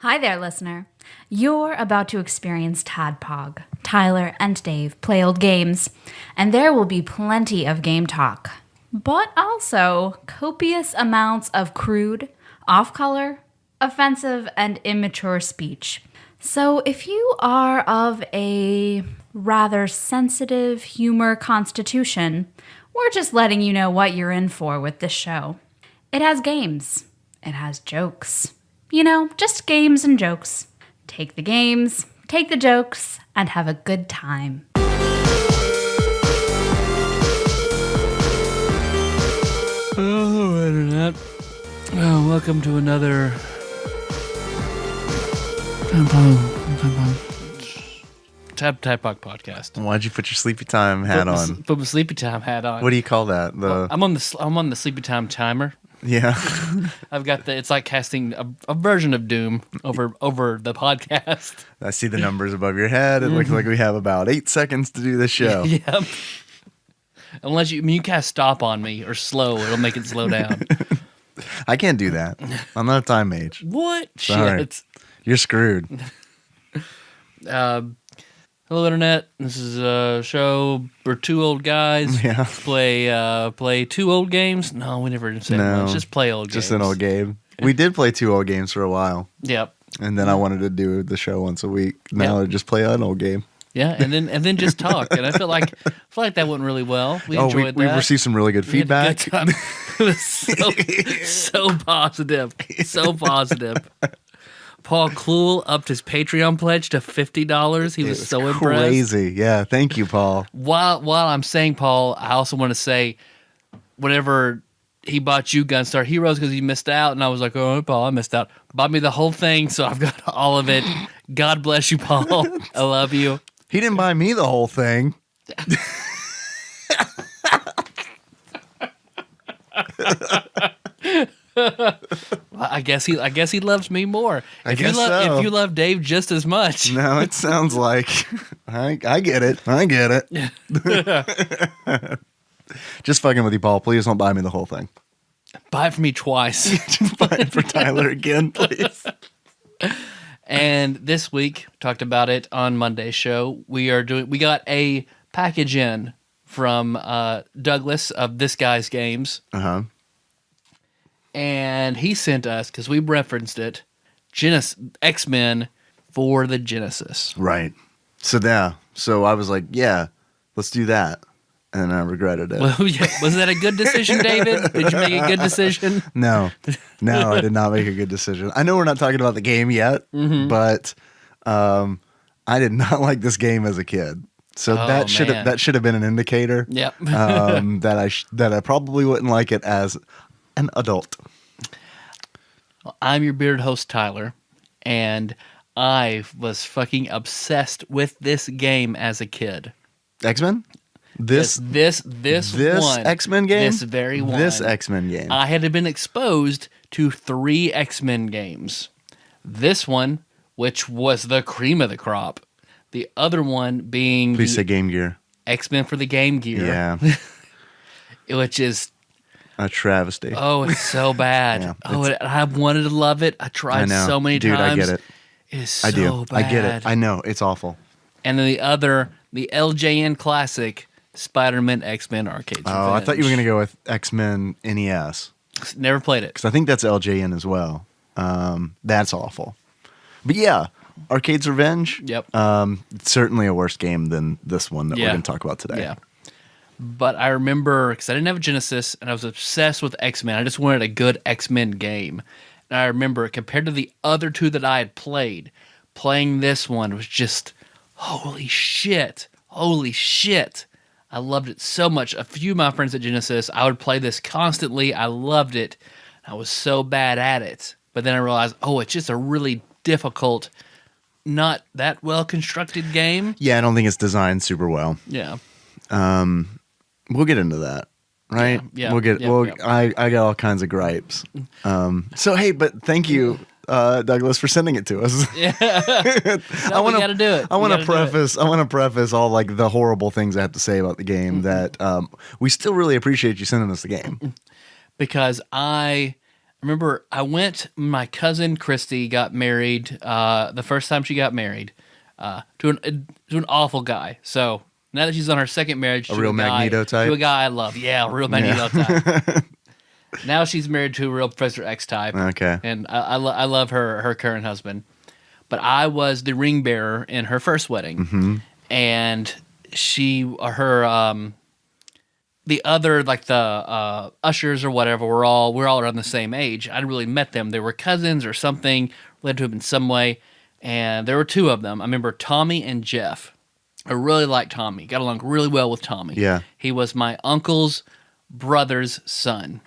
Hi there, listener. You're about to experience TADPOG. Tyler and Dave play old games, and there will be plenty of game talk, but also copious amounts of crude, off-color, offensive, and immature speech. So if you are of a rather sensitive humor constitution, we're just letting you know what you're in for with this show. It has games. It has jokes. You know, just games and jokes. Take the games, take the jokes, and have a good time. Hello, Internet. Welcome to another TADPOG podcast. Why'd you put your sleepy time hat on? Put my sleepy time hat on. What do you call that? I'm on the sleepy time timer. Yeah. I've got it's like casting a version of Doom over the podcast. I see the numbers above your head. It looks like we have about 8 seconds to do this show. Yep. Unless you cast stop on me or slow, it'll make it slow down. I can't do that. I'm not a time mage. What? Sorry. Shit. You're screwed. Hello, Internet. This is a show where two old guys play two old games. No, we never say much. Just play old games. Just an old game. We did play 2 old games for a while. Yep. And then I wanted to do the show once a week. Now I just play an old game. Yeah, and then just talk. And I feel like that went really well. We enjoyed that. We received some really good feedback. It was so positive. So positive. Paul Kluhl upped his Patreon pledge to $50. He was so impressed. Crazy. Yeah, thank you, Paul. While I'm saying Paul, I also want to say whenever he bought you Gunstar Heroes because he missed out, and I was like, oh, Paul, I missed out. Bought me the whole thing, so I've got all of it. God bless you, Paul. I love you. He didn't buy me the whole thing. I guess he loves me more. I guess so. If you love Dave just as much. No, it sounds like I get it. I get it. Just fucking with you, Paul. Please don't buy me the whole thing. Buy it for me twice. Just buy it for Tyler again, please. And this week, talked about it on Monday's show. We got a package in from Douglas of This Guy's Games. Uh-huh. And he sent us, because we referenced it, X-Men for the Genesis. Right. So I was like, yeah, let's do that. And I regretted it. Well, yeah. Was that a good decision, David? Did you make a good decision? No, I did not make a good decision. I know we're not talking about the game yet, but I did not like this game as a kid. So that should have been an indicator. Yep. that I probably wouldn't like it as an adult. Well, I'm your bearded host, Tyler, and I was fucking obsessed with this game as a kid. X-Men? This one. X-Men game? This very one. This X-Men game. I had been exposed to 3 X-Men games. This one, which was the cream of the crop. The other one being... Please say Game Gear. X-Men for the Game Gear. Yeah. Which is... a travesty. Oh, it's so bad. Yeah, I wanted to love it. I tried so many times. Dude, I get it. It is so bad. I get it. I know. It's awful. And then the LJN classic, Spider-Man X-Men Arcade Revenge. Oh, I thought you were going to go with X-Men NES. Never played it. Because I think that's LJN as well. That's awful. But yeah, Arcade's Revenge. Yep. It's certainly a worse game than this one that we're going to talk about today. Yeah. But I remember, because I didn't have a Genesis, and I was obsessed with X-Men. I just wanted a good X-Men game. And I remember, compared to the other 2 that I had played, playing this one was just, holy shit. Holy shit. I loved it so much. A few of my friends at Genesis, I would play this constantly. I loved it. I was so bad at it. But then I realized, it's just a really difficult, not that well-constructed game. Yeah, I don't think it's designed super well. Yeah. We'll get into that, right? Yeah. I got all kinds of gripes. So hey, but thank you, Douglas, for sending it to us. Yeah. We got to do it. I want to preface all like the horrible things I have to say about the game that we still really appreciate you sending us the game. Because I remember my cousin Christy got married the first time she got married to an awful guy. So now that she's on her second marriage, a real Magneto type? To a guy I love. Yeah, a real Magneto type. Now she's married to a real Professor X type. Okay. And I love her current husband. But I was the ring bearer in her first wedding. And the other, like the ushers or whatever, we're all around the same age. I hadn't really met them. They were cousins or something, related to them in some way. And there were two of them. I remember Tommy and Jeff. I really liked Tommy. Got along really well with Tommy. Yeah. He was my uncle's brother's son.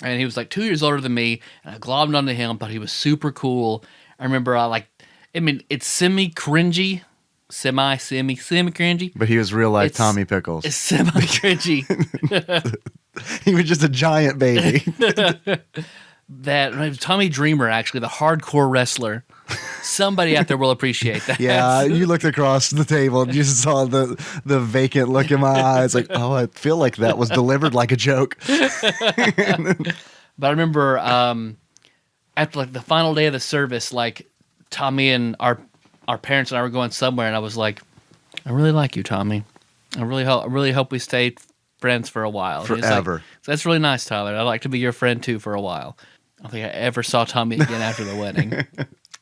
And he was like 2 years older than me. And I globbed onto him, but he was super cool. I remember it's semi-cringy. Semi-cringy. But he was real life Tommy Pickles. It's semi-cringy. He was just a giant baby. That Tommy Dreamer, actually, the hardcore wrestler. Somebody out there will appreciate that. Yeah, you looked across the table and you saw the vacant look in my eyes. Like, oh, I feel like that was delivered like a joke. But I remember after like the final day of the service, like Tommy and our parents and I were going somewhere, and I was like, I really like you, Tommy. I really hope we stay friends for a while. Forever. Like, that's really nice, Tyler. I'd like to be your friend too for a while. I don't think I ever saw Tommy again after the wedding.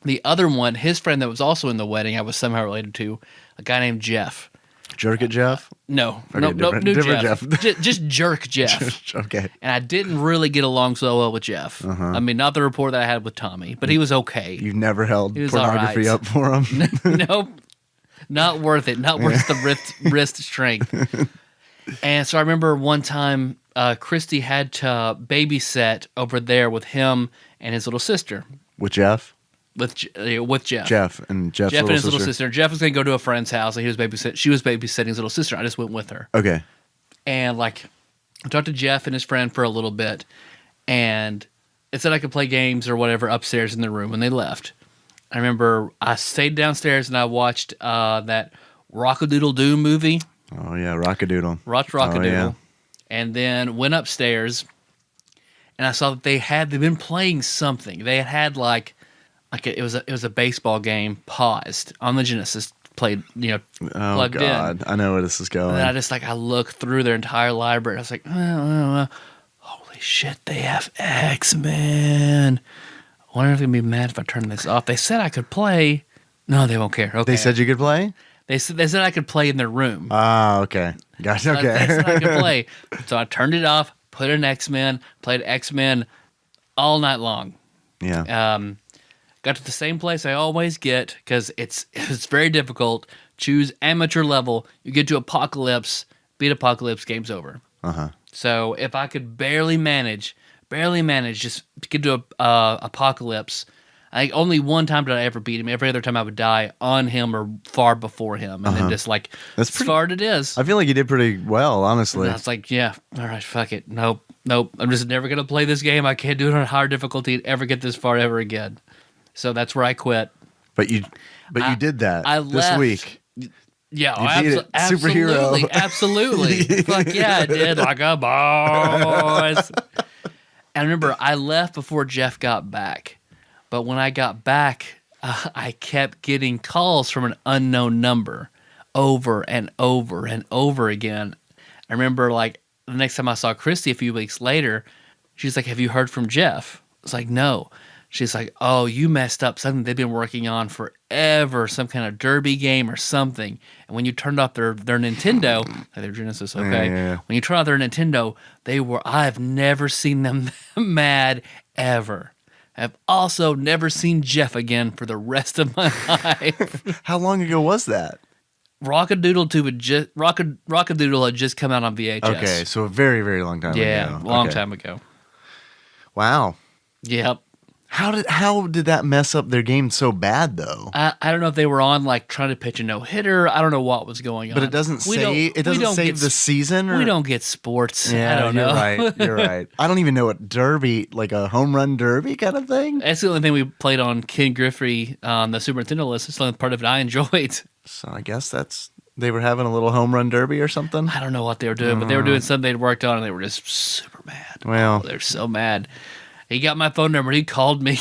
The other one, his friend that was also in the wedding, I was somehow related to, a guy named Jeff. Jerk it, Jeff? No, okay, new different Jeff. Just jerk Jeff. Okay. And I didn't really get along so well with Jeff. I mean, not the rapport that I had with Tommy, but he was okay. You've never held pornography up for him? Nope. Not worth it. Not worth the wrist strength. And so I remember one time Christy had to babysit over there with him and his little sister. With Jeff? With Jeff. Jeff and Jeff's Jeff little and his sister. little sister. Jeff was going to go to a friend's house, and she was babysitting his little sister. I just went with her. Okay. And like, I talked to Jeff and his friend for a little bit, and it said I could play games or whatever upstairs in the room, and they left. I remember I stayed downstairs and I watched that Rock-a-Doodle-Doo movie. Oh yeah, Rock-a-Doodle. Watched Rock-a-Doodle. Oh, yeah. And then went upstairs, and I saw that they'd been playing something. They had it was a baseball game paused on the Genesis, played, plugged in. Oh God, I know where this is going. And then I looked through their entire library. I was like, holy shit, they have X-Men. I wonder if they're going to be mad if I turn this off. They said I could play. No, they won't care. Okay. They said you could play? They said I could play in their room. Ah, okay. Gotcha, okay. They said I could play. So I turned it off, put in X-Men, played X-Men all night long. Yeah. Got to the same place I always get, because it's very difficult. Choose amateur level. You get to Apocalypse, beat Apocalypse, game's over. So if I could barely manage just to get to Apocalypse, I think only one time did I ever beat him. Every other time I would die on him or far before him. And then just like, as far as it is. I feel like you did pretty well, honestly. And I was like, yeah, all right, fuck it. Nope. I'm just never going to play this game. I can't do it on higher difficulty and ever get this far ever again. So that's where I quit. But you did that this left, week. Yeah, you beat it. Superhero. Absolutely. Fuck yeah, I did. Like a boss. And I remember I left before Jeff got back. But when I got back, I kept getting calls from an unknown number over and over and over again. I remember like the next time I saw Christy a few weeks later, she's like, have you heard from Jeff? I was like, no. She's like, oh, you messed up something they've been working on forever, some kind of derby game or something. And when you turned off their Nintendo, their Genesis, okay? Yeah. When you turned off their Nintendo, I've never seen them mad ever. I've also never seen Jeff again for the rest of my life. How long ago was that? Rock-a-Doodle had just come out on VHS. Okay, so a very, very long time ago. Yeah, long time ago. Wow. Yep. How did that mess up their game so bad though? I don't know if they were on like trying to pitch a no-hitter. I don't know what was going on. But it doesn't say the season. Or? We don't get sports. Yeah, I don't know. You're right. I don't even know what derby, like a home run derby kind of thing. That's the only thing we played on Ken Griffey on the Super Nintendo list. It's the only part of it I enjoyed. So I guess they were having a little home run derby or something. I don't know what they were doing, but they were doing something they'd worked on, and they were just super mad. Well, they're so mad. He got my phone number. He called me.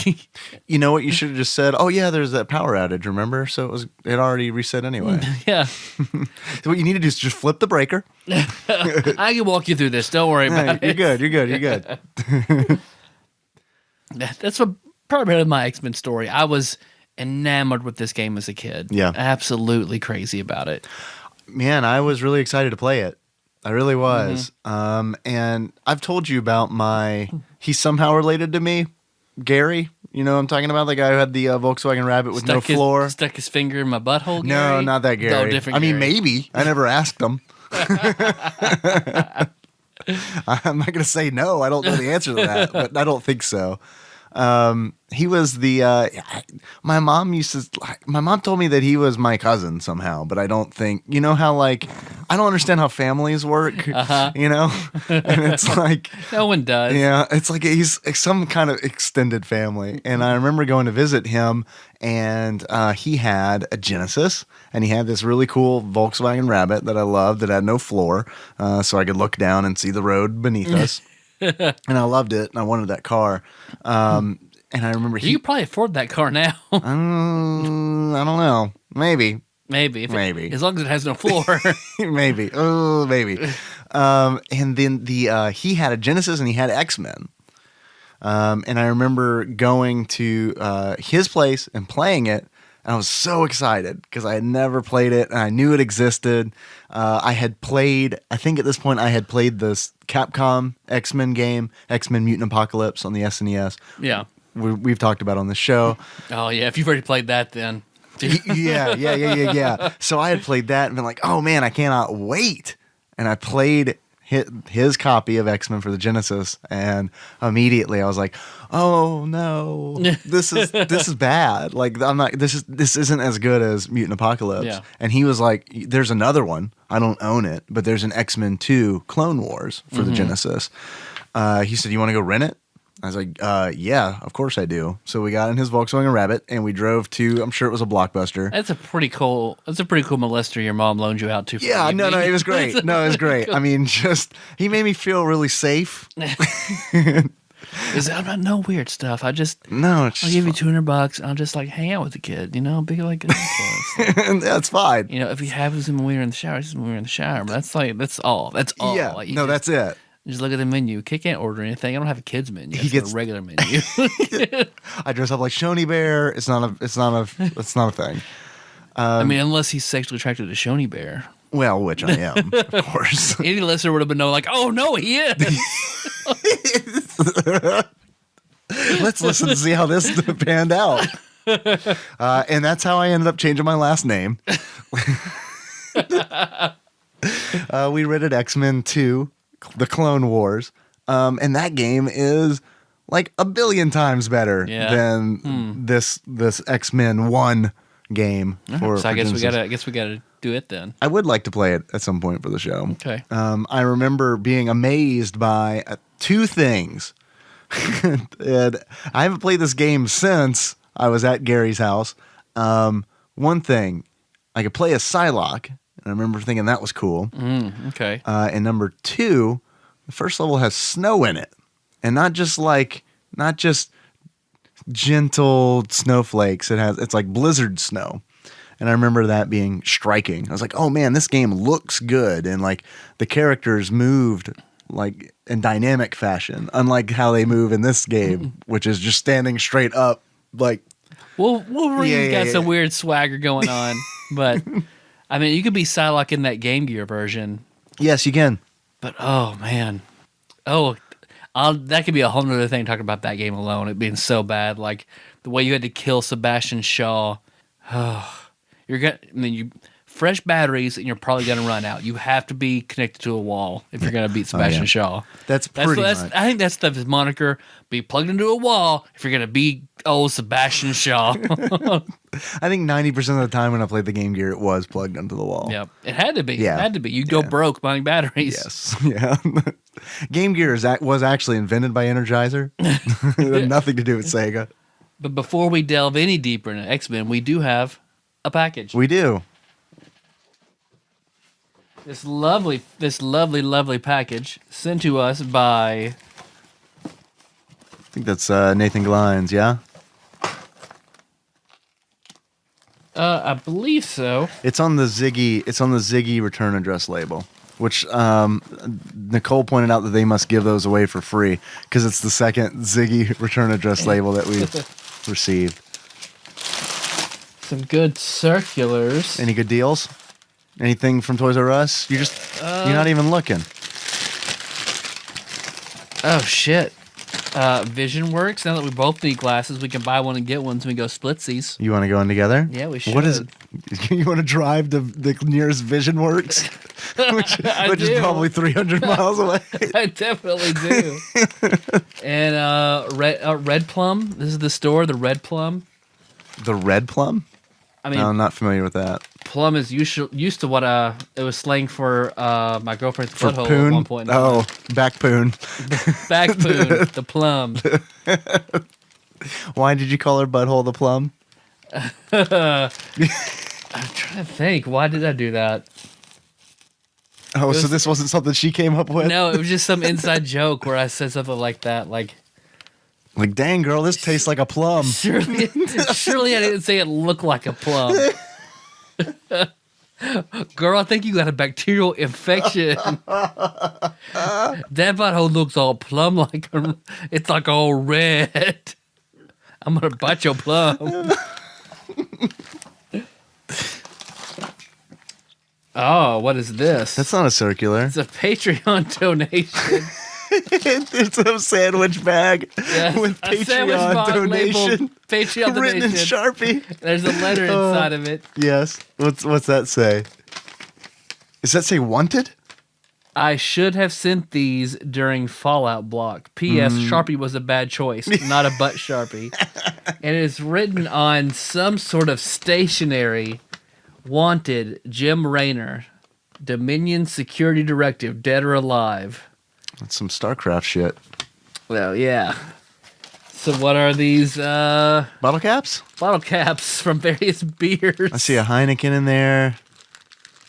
You know what? You should have just said, "Oh yeah, there's that power outage. Remember?" So it already reset anyway. Yeah. So what you need to do is just flip the breaker. I can walk you through this. Don't worry about You're it. good. You're good. That's what part of my X-Men story. I was enamored with this game as a kid. Yeah. Absolutely crazy about it. Man, I was really excited to play it. I really was. And I've told you about he's somehow related to me, Gary. You know what I'm talking about? The guy who had the Volkswagen Rabbit with no floor. Stuck his finger in my butthole, No, Gary? not that Gary. No, different I mean, Gary. maybe. I never asked him. I'm not going to say no. I don't know the answer to that, but I don't think so. He was my mom told me that he was my cousin somehow, but I don't think, you know how I don't understand how families work, you know, and it's like, No one does. yeah, it's like he's some kind of extended family. And I remember going to visit him, and he had a Genesis, and he had this really cool Volkswagen Rabbit that I loved that had no floor, so I could look down and see the road beneath us. And I loved it, and I wanted that car. And I remember You could probably afford that car now. I don't know. Maybe. Maybe. Maybe. As long as it has no floor. Maybe. Oh, maybe. And then he had a Genesis and he had X-Men. And I remember going to his place and playing it. And I was so excited because I had never played it and I knew it existed. I think at this point I had played this Capcom X-Men game, X-Men Mutant Apocalypse on the SNES. Yeah. We've talked about on the show. Oh, yeah. If you've already played that, then. Yeah. So I had played that and been like, oh man, I cannot wait. And I played his copy of X-Men for the Genesis, and immediately I was like, oh no, this is bad. Like this isn't as good as Mutant Apocalypse. Yeah. And he was like, there's another one. I don't own it, but there's an X-Men 2 Clone Wars for the Genesis. He said, you want to go rent it? I was like, yeah, of course I do. So we got in his Volkswagen Rabbit and we drove to, I'm sure it was a Blockbuster. That's a pretty cool molester your mom loaned you out to. For Yeah, the no, evening. it was great. No, it was great. I mean, he made me feel really safe. I'm not no weird stuff. No, it's I'll just give you $200. I'll just hang out with the kid, be like, that's fine. if he happens him when we were in the shower, it's when we were in the shower. But that's all. That's all. Yeah, Like, you no, just- that's it. Just look at the menu. Kid can't order anything. I don't have a kid's menu. He He gets- gets a regular menu. I dress up like Shoney Bear. It's not a thing. I mean, unless he's sexually attracted to Shoney Bear. Well, which I am, of course. Any listener would have been oh no, he is. Let's listen to see how this panned out. And that's how I ended up changing my last name. We rented X-Men 2, The Clone Wars, and that game is like a billion times better than this X-Men 1 game. So I guess Genesis. we gotta do it then. I would like to play it at some point for the show. Okay. I remember being amazed by two things. And I haven't played this game since I was at Gary's house. One thing, I could play a Psylocke, and I remember thinking that was cool. Okay. And number two, the first level has snow in it, and not just gentle snowflakes. It's like blizzard snow. And I remember that being striking. I was like, oh man, this game looks good. And like the characters moved like in dynamic fashion, unlike how they move in this game, which is just standing straight up. Like, Wolverine's got some weird swagger going on, but I mean, you could be Psylocke in that Game Gear version. yes, you can. But oh man, that could be a whole nother thing talking about that game alone. It being so bad, like the way you had to kill Sebastian Shaw. Fresh batteries, and you're probably gonna run out. You have to be connected to a wall if you're gonna beat Sebastian Shaw. That's pretty much. I think that's his moniker. Be plugged into a wall if you're gonna be old Sebastian Shaw. I think 90% of the time when I played the Game Gear, it was plugged into the wall. Yep, it had to be. Yeah. It had to be. You'd go broke buying batteries. Yes. Yeah. Game Gear was actually invented by Energizer. It had nothing to do with Sega. But before we delve any deeper into X-Men, we do have a package. We do. This lovely package sent to us by think that's Nathan Glines, yeah? I believe so. It's on the Ziggy return address label, which Nicole pointed out that they must give those away for free because it's the second Ziggy return address label that we've received. Some good circulars. Any good deals? Anything from Toys R Us? You're not even looking. Oh shit. Vision works. Now that we both need glasses, we can buy one and get one so we go splitsies. You want to go in together? Yeah, we should. What is it? You want to drive to the nearest Vision Works? which is probably 300 miles away. I definitely do. And Red Plum. This is the store, the Red Plum. The Red Plum? I mean, no, I'm not familiar with that. Plum is used to what it was slang for my girlfriend's For butthole poon? at one point. Oh, back poon. Back poon, the plum. Why did you call her butthole the plum? I'm trying to think. Why did I do that? Oh, so this wasn't something she came up with? No, it was just some inside joke where I said something like that, like dang girl, this tastes like a plum. surely I didn't say it looked like a plum. Girl, I think you got a bacterial infection. That butthole looks all plum like it's like all red. I'm gonna bite your plum. Oh, what is this? That's not a circular. It's a Patreon donation. It's a sandwich bag with a sandwich Patreon bag donation. labeled Patreon Written in donation. Sharpie. There's a letter inside of it. Yes. What's that say? Does that say wanted? I should have sent these during Fallout block. P.S. Sharpie was a bad choice, not a butt Sharpie. And it is written on some sort of stationery. Wanted, Jim Raynor, Dominion Security Directive, dead or alive. That's some StarCraft shit. Well, yeah. So what are these Bottle caps? bottle caps from various beers? I see a Heineken in there.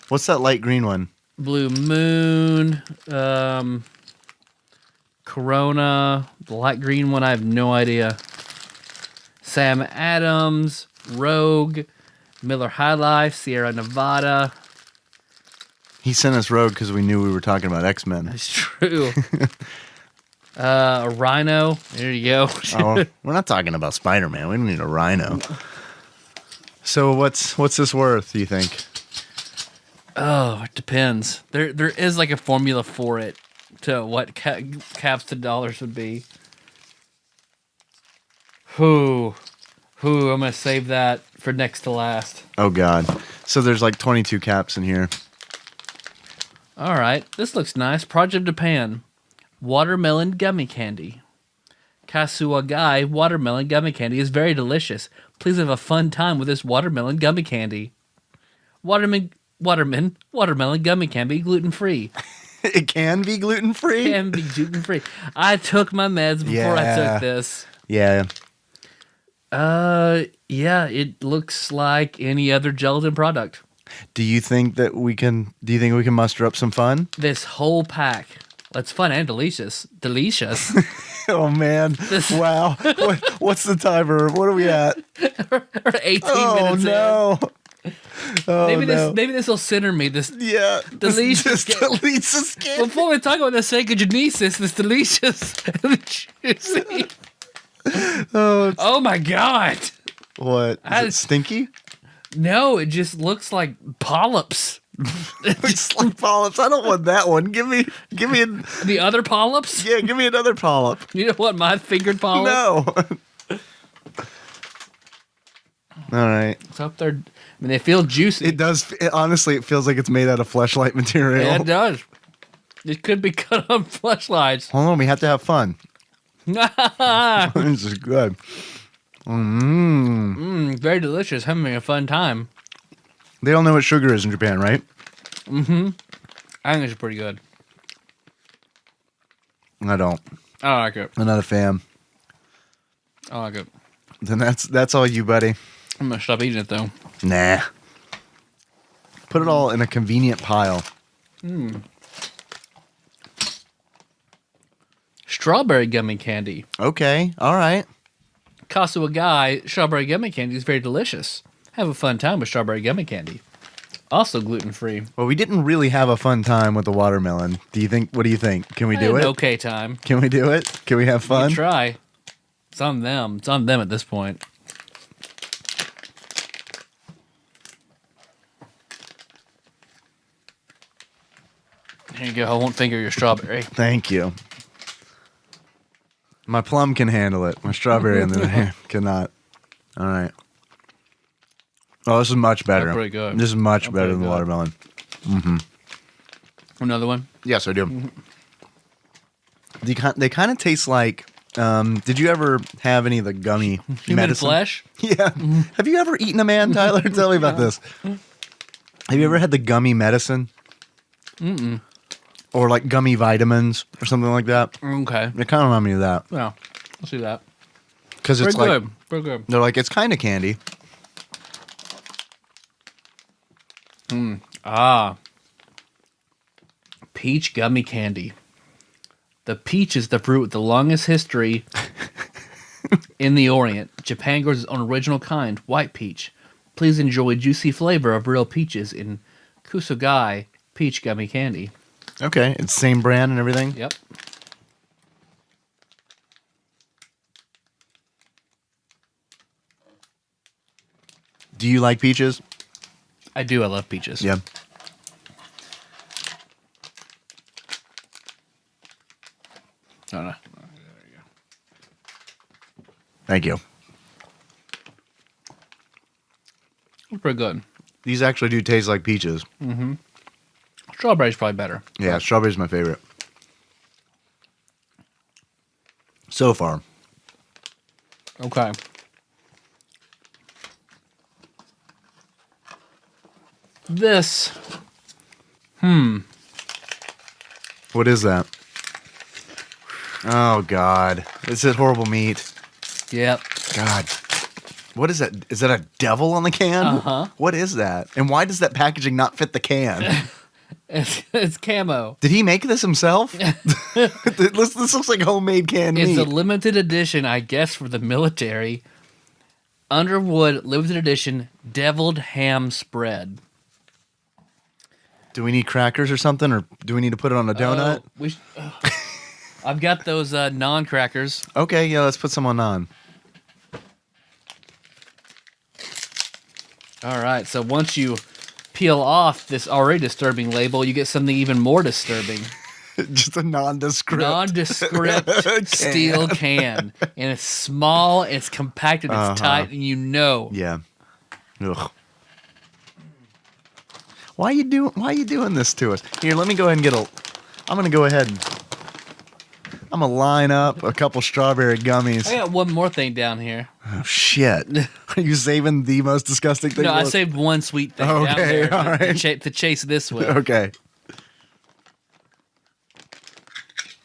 What's that light green one? Blue Moon, Corona, the light green one, I have no idea. Sam Adams, Rogue, Miller High Life, Sierra Nevada. He sent us Rogue because we knew we were talking about X-Men. That's true. A Rhino. There you go. Oh, we're not talking about Spider-Man. We don't need a Rhino. So what's this worth, do you think? Oh, it depends. There is like a formula for it to what caps to dollars would be. I'm gonna save that for next to last. Oh God. So there's like 22 caps in here. All right, this looks nice. Project Japan, watermelon gummy candy. Kasuagai watermelon gummy candy is very delicious. Please have a fun time with this watermelon gummy candy. Watermelon gummy can be gluten-free. It can be gluten-free? Can be gluten-free. I took my meds before I took this. Yeah. Yeah, it looks like any other gelatin product. Do you think we can muster up some fun? This whole pack. That's fun and delicious. Delicious. Oh man. Wow. What's the timer? What are we at? Or 18 minutes no. Oh, maybe no. Maybe this will center me. This delicious. This delicious candy. Before we talk about the Sega Genesis, this delicious juicy. Oh my god. What? Is it stinky? No, it just looks like polyps. Looks like polyps. I don't want that one. Give me the other polyps? Yeah, give me another polyp. You don't want my fingered polyp? No. All right. It's up there. I mean, they feel juicy. It does. Honestly, it feels like it's made out of fleshlight material. Yeah, it does. It could be cut on fleshlights. Hold on, we have to have fun. This is good. Very delicious. Having a fun time. They don't know what sugar is in Japan, right? Mm-hmm. I think it's pretty good. I don't. I like it. I'm not a fan. I like it. Then that's all you, buddy. I'm gonna stop eating it though. Nah. Put it all in a convenient pile. strawberry gummy candy. Okay, all right. Casa Guy strawberry gummy candy is very delicious. Have a fun time with strawberry gummy candy. Also gluten-free. Well, we didn't really have a fun time with the watermelon. What do you think? Can we do it? Okay time. Can we do it? Can we have fun? You try. It's on them. It's on them at this point. Here you go. I won't finger your strawberry. Thank you. My plum can handle it. My strawberry cannot. All right. Oh, this is much better. That's pretty good. This is much That's better pretty than the good. watermelon. Mm-hmm. Another one? Yes, I do. They kind of taste like. Did you ever have any of the gummy Human medicine? flesh? Yeah. Have you ever eaten a man, Tyler? Tell me about this. Have you ever had the gummy medicine? Mm-mm. Or like gummy vitamins or something like that? Okay. They kind of remind me of that. Yeah. I'll see that. Because it's Very like. good. Very good. They're like, it's kind of candy. Peach gummy candy. The peach is the fruit with the longest history in the Orient. Japan grows its own original kind, white peach. Please enjoy juicy flavor of real peaches in Kusugai peach gummy candy. Okay. It's same brand and everything? Yep. Do you like peaches? I do. I love peaches. Yeah. Oh, no. Thank you. It's pretty good. These actually do taste like peaches. Strawberry's probably better. Yeah, strawberry's my favorite. So far. Okay. This. What is that? Oh, God. Is it horrible meat? Yep. God. What is that? Is that a devil on the can? Uh-huh. What is that? And why does that packaging not fit the can? It's camo. Did he make this himself? This looks like homemade canned It's meat. a limited edition, I guess, for the military. Underwood limited edition deviled ham spread. Do we need crackers or something? Or do we need to put it on a donut? I've got those non-crackers. Okay, yeah, let's put some on. All right, so once you peel off this already disturbing label, you get something even more disturbing. Just a nondescript. Nondescript steel can. And it's small, it's compact, and it's tight, and you know. Yeah. Ugh. Why are you doing this to us? Here, let me go ahead and I'm gonna go ahead and I'm gonna line up a couple strawberry gummies. I got one more thing down here. Oh shit! Are you saving the most disgusting thing? No, I saved one sweet thing down Okay, there all right. to chase this with. Okay.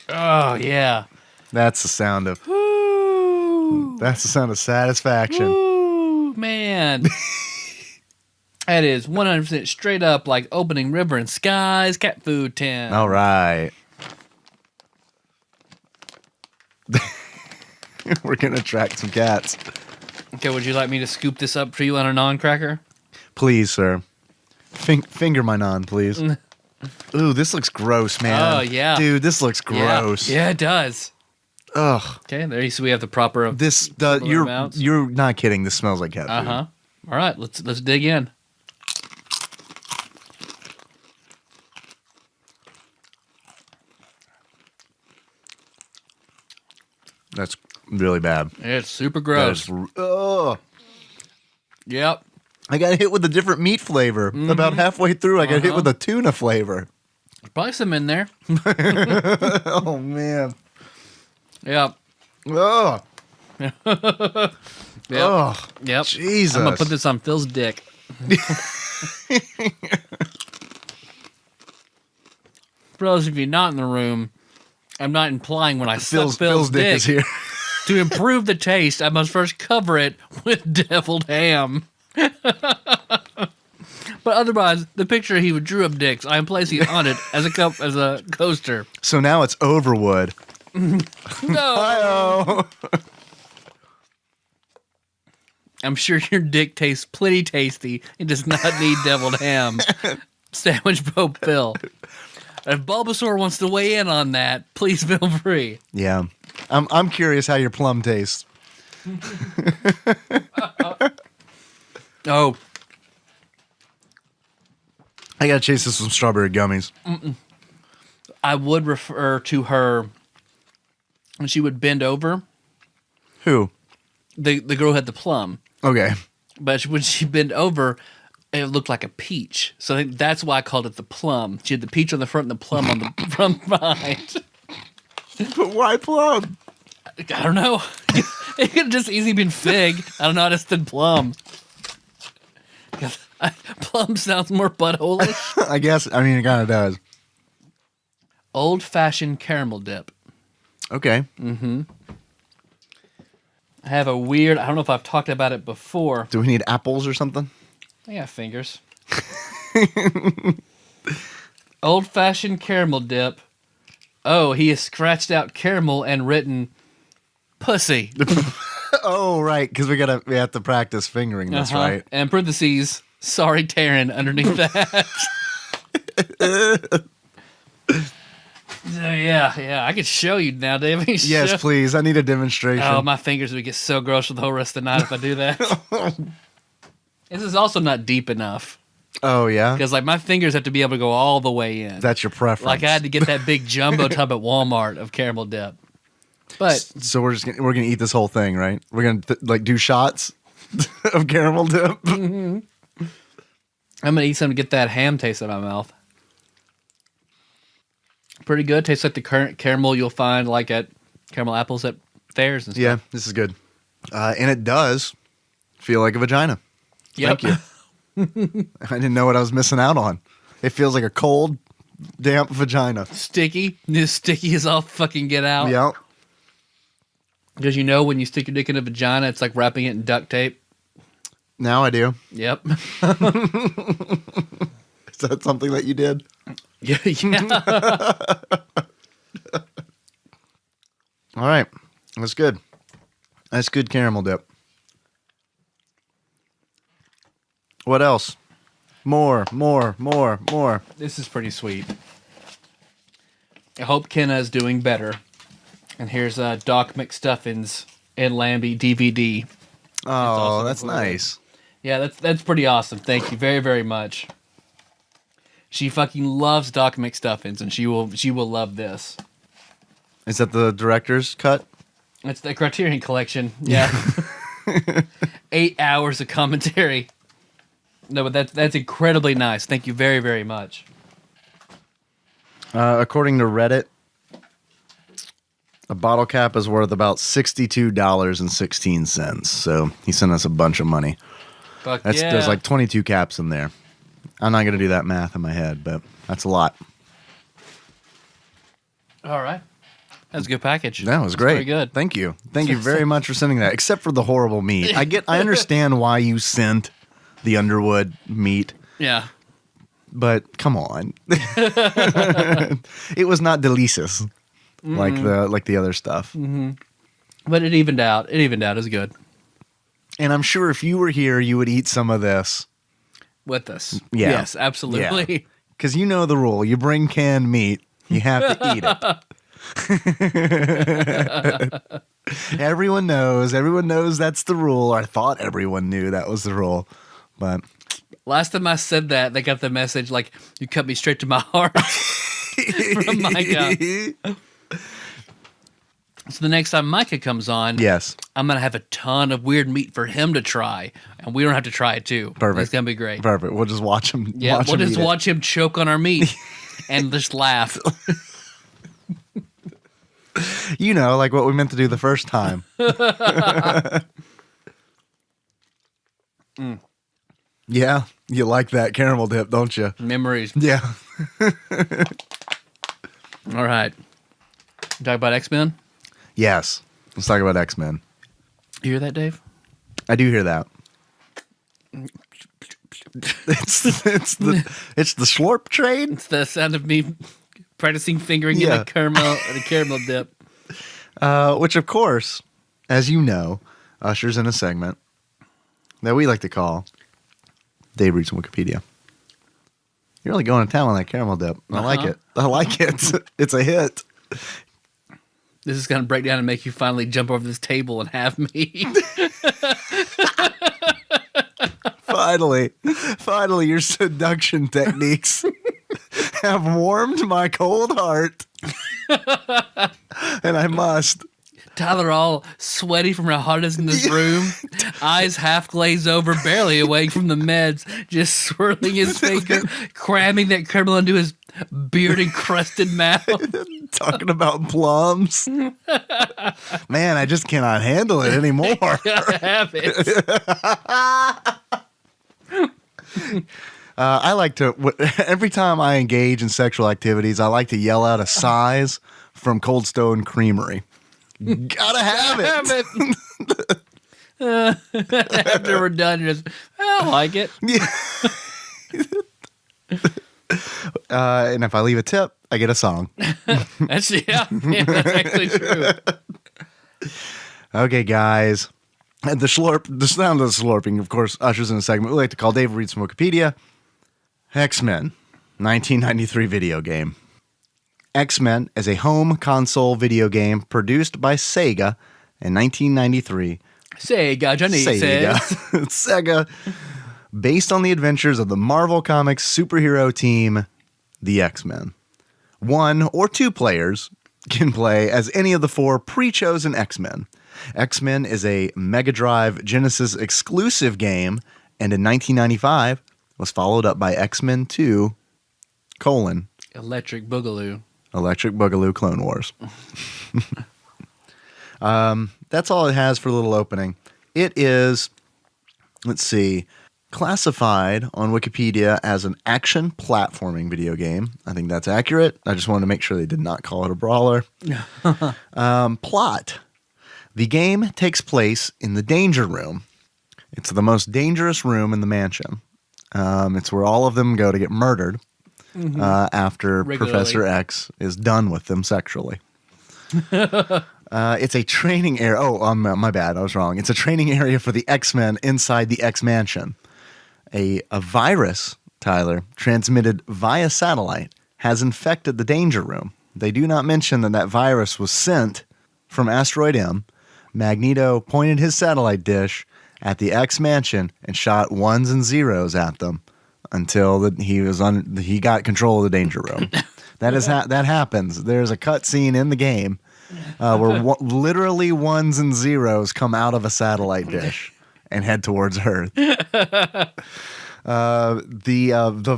Oh, yeah. That's the sound of. Woo! That's the sound of satisfaction. Woo, man. That is 100% straight up like opening River and Skies cat food tin. All right. We're gonna attract some cats. Okay, would you like me to scoop this up for you on a non-cracker? Please, sir. Finger my non, please. Ooh, this looks gross, man. Oh, yeah. Dude, this looks gross. Yeah, it does. Ugh. Okay, there you see we have the proper amounts. You're not kidding. This smells like cat food. Uh-huh. All right, let's dig in. That's really bad. It's super That gross. is ugh. Yep. I got hit with a different meat flavor. About halfway through, I got hit with a tuna flavor. There's probably some in there. Oh, man. Yep. Ugh. Yep. Ugh. Yep. Jesus. I'm gonna put this on Phil's dick. For those of you not in the room, I'm not implying when I suck Phil's dick dick is here. to improve the taste, I must first cover it with deviled ham. But otherwise, the picture he drew of dicks, I am placing it on it as a coaster. So now it's Overwood. No. Hi-oh. I'm sure your dick tastes plenty tasty. It does not need deviled ham. Sandwich Pope Phil. If Bulbasaur wants to weigh in on that, please feel free. Yeah. I'm curious how your plum tastes. Oh, I gotta chase this with some strawberry gummies. I would refer to her when she would bend over. Who? The girl who had the plum. Okay. But when she bent over, it looked like a peach. So I think that's why I called it the plum. She had the peach on the front and the plum on the from behind. But why plum? I don't know. It could have just easily been fig. I don't know how to said plum. Plum sounds more butthole-ish. I guess. I mean, it kind of does. Old-fashioned caramel dip. Okay. I have a weird, I don't know if I've talked about it before. Do we need apples or something? I got fingers. Old-fashioned caramel dip. Oh, he has scratched out caramel and written pussy. Oh, right. Because we have to practice fingering this, right? And parentheses, sorry, Taryn, underneath that. Yeah, I could show you now, Dave. Yes, please. I need a demonstration. Oh, my fingers would get so gross for the whole rest of the night if I do that. This is also not deep enough. Oh, yeah? Because, like, my fingers have to be able to go all the way in. That's your preference. Like, I had to get that big jumbo tub at Walmart of caramel dip. But So we're gonna eat this whole thing, right? We're gonna do shots of caramel dip. I'm gonna eat some to get that ham taste in my mouth. Pretty good. Tastes like the current caramel you'll find like at caramel apples at fairs and stuff. Yeah, this is good. And it does feel like a vagina. Yep. Thank you. I didn't know what I was missing out on. It feels like a cold, damp vagina. Sticky. This sticky as all fucking get out. Yeah. Because you know when you stick your dick in a vagina, it's like wrapping it in duct tape. Now I do. Yep. Is that something that you did? Yeah. All right. That's good. That's good caramel dip. What else? More. This is pretty sweet. I hope Kenna is doing better. And here's Doc McStuffins and Lambie DVD. Oh, that's nice. Yeah, that's pretty awesome. Thank you very, very much. She fucking loves Doc McStuffins, and she will love this. Is that the director's cut? It's the Criterion Collection. Yeah. 8 hours of commentary. No, but that's incredibly nice. Thank you very, very much. According to Reddit, a bottle cap is worth about $62.16. So he sent us a bunch of money. Fuck There's like 22 caps in there. I'm not going to do that math in my head, but that's a lot. All right. That's a good package. That was great. Very good. Thank you. Thank you very much for sending that, except for the horrible meat. I understand why you sent the Underwood meat, Yeah. but come on. It was not delicious like the other stuff. But it evened out. It was good. And I'm sure if you were here, you would eat some of this. With us. Yeah. Yes, absolutely. Because you know the rule. You bring canned meat, you have to eat it. Everyone knows. Everyone knows that's the rule. I thought everyone knew that was the rule. But Last time I said that, they got the message like, you cut me straight to my heart from Micah. So the next time Micah comes on, yes. I'm going to have a ton of weird meat for him to try. And we don't have to try it too. Perfect. It's going to be great. Perfect. We'll just watch him. Yeah, we'll just watch him choke on our meat and just laugh. You know, like what we meant to do the first time. Yeah, you like that caramel dip, don't you? Memories. Yeah. All right. Talk about X-Men? Yes. Let's talk about X-Men. You hear that, Dave? I do hear that. It's the slurp train. It's the sound of me practicing fingering in Yeah. the caramel dip. Which, of course, as you know, ushers in a segment that we like to call Dave Reads from Wikipedia. You're really going to town on that caramel dip. I like it. I like it. It's a hit. This is going to break down and make you finally jump over this table and have me. Finally, your seduction techniques have warmed my cold heart. And I must. Tyler all sweaty from how hot it is in this room, eyes half glazed over, barely awake from the meds, just swirling his finger, cramming that caramel into his beard-encrusted mouth. Talking about plums. Man, I just cannot handle it anymore. Gotta have it. I like to, every time I engage in sexual activities, I like to yell out a size from Cold Stone Creamery. Gotta have it. After we're done, you're just, I like it. Yeah. And if I leave a tip, I get a song. That's actually true. Okay, guys. And the sound of the slurping, of course, ushers in a segment we like to call Dave Reads from Wikipedia. X-Men, 1993 video game. X-Men is a home console video game produced by Sega in 1993. Sega Genesis. Sega. Based on the adventures of the Marvel Comics superhero team, the X-Men. 1 or 2 players can play as any of the 4 pre-chosen X-Men. X-Men is a Mega Drive Genesis exclusive game, and in 1995 was followed up by X-Men 2, Electric Boogaloo Clone Wars. That's all it has for a little opening. It is, let's see, classified on Wikipedia as an action platforming video game. I think that's accurate. I just wanted to make sure they did not call it a brawler. Plot. The game takes place in the Danger Room. It's the most dangerous room in the mansion. It's where all of them go to get murdered after Regularly. Professor X is done with them sexually. It's a training area. Oh, my bad. I was wrong. It's a training area for the X-Men inside the X-Mansion. A virus, Tyler, transmitted via satellite has infected the Danger Room. They do not mention that virus was sent from Asteroid M. Magneto pointed his satellite dish at the X-Mansion and shot 1s and 0s at them until he got control of the Danger Room. That happens. There's a cut scene in the game where literally 1s and 0s come out of a satellite dish and head towards Earth. The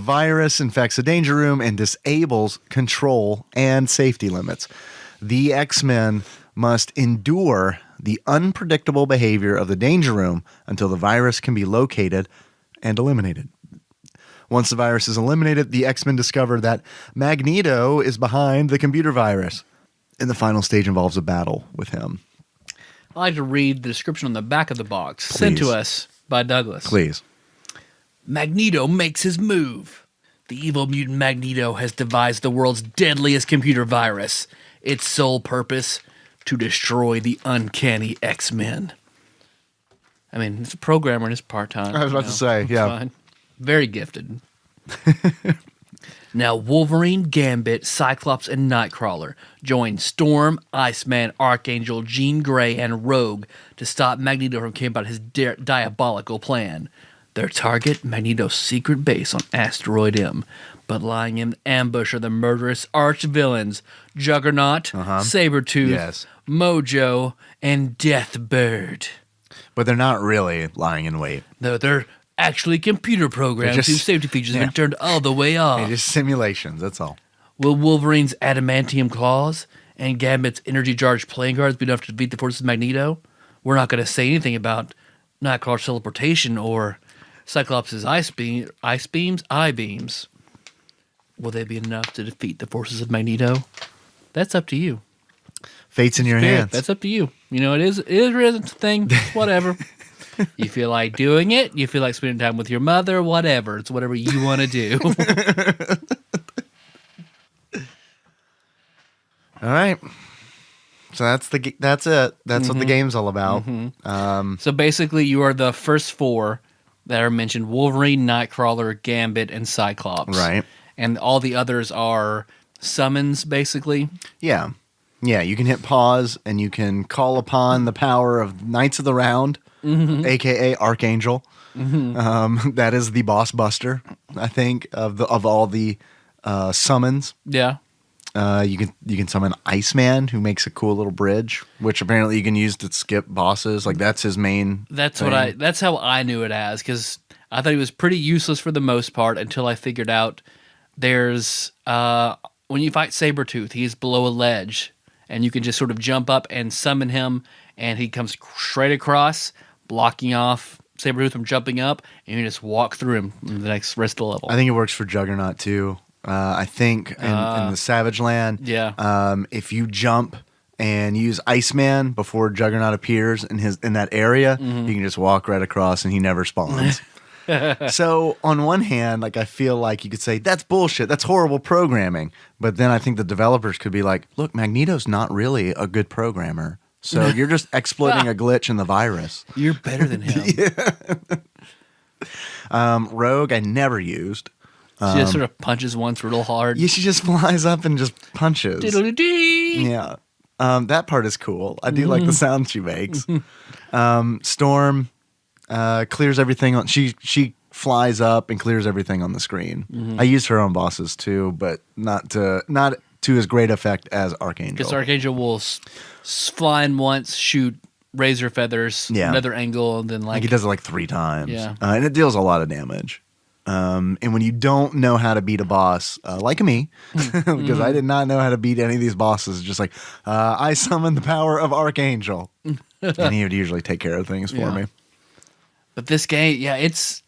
virus infects the Danger Room and disables control and safety limits. The X-Men must endure the unpredictable behavior of the Danger Room until the virus can be located and eliminated. Once the virus is eliminated, the X-Men discover that Magneto is behind the computer virus, and the final stage involves a battle with him. I like to read the description on the back of the box Please. sent to us by Douglas. Please. Magneto makes his move. The evil mutant Magneto has devised the world's deadliest computer virus. Its sole purpose, to destroy the uncanny X-Men. I mean, he's a programmer and he's part-time. I was about to say, It's yeah. fine. Very gifted. Now, Wolverine, Gambit, Cyclops, and Nightcrawler join Storm, Iceman, Archangel, Jean Grey, and Rogue to stop Magneto from carrying out his diabolical plan. Their target, Magneto's secret base on Asteroid M. But lying in ambush are the murderous arch-villains, Juggernaut, Sabretooth, Yes. Mojo, and Deathbird. But they're not really lying in wait. No, they're actually computer programs They're just- whose safety features have yeah. been turned all the way off. They're just simulations, that's all. Will Wolverine's adamantium claws and Gambit's energy-charged playing cards be enough to defeat the forces of Magneto? We're not going to say anything about Nightcrawler's teleportation or Cyclops' eye beams. Will they be enough to defeat the forces of Magneto? That's up to you. Fate's in your Spirit, hands. that's up to you. You know, it is a thing. It's whatever. You feel like doing it. You feel like spending time with your mother. Whatever. It's whatever you want to do. All right. So that's it. That's what the game's all about. So basically, you are the first four that are mentioned: Wolverine, Nightcrawler, Gambit, and Cyclops. Right. And all the others are summons, basically. Yeah. Yeah, you can hit pause and you can call upon the power of Knights of the Round, aka Archangel. That is the boss buster, I think, of all the summons. Yeah. You can summon Iceman, who makes a cool little bridge, which apparently you can use to skip bosses. Like that's his main. That's thing. That's how I knew it as, because I thought he was pretty useless for the most part until I figured out there's when you fight Sabretooth, he's below a ledge, and you can just sort of jump up and summon him, and he comes straight across, blocking off Sabretooth from jumping up, and you just walk through him in the next rest of the level. I think it works for Juggernaut too. I think in the Savage Land, if you jump and use Iceman before Juggernaut appears in that area, you can just walk right across and he never spawns. So on one hand, like I feel like you could say that's bullshit, that's horrible programming, but then I think the developers could be like, look, Magneto's not really a good programmer, so you're just exploiting a glitch in the virus. You're better than him. Rogue, I never used. She just sort of punches once real hard. Yeah, she just flies up and just punches. Diddle-dee-dee. Yeah. That part is cool. I do like the sound she makes. Storm clears everything on. She flies up and clears everything on the screen. I used her on bosses too, but not to as great effect as Archangel. Because Archangel will fly in once, shoot razor feathers, another angle, and then like he does it like 3 times. Yeah. And it deals a lot of damage. And when you don't know how to beat a boss, like me, because I did not know how to beat any of these bosses, just like, I summon the power of Archangel. And he would usually take care of things for me. But this game, it's...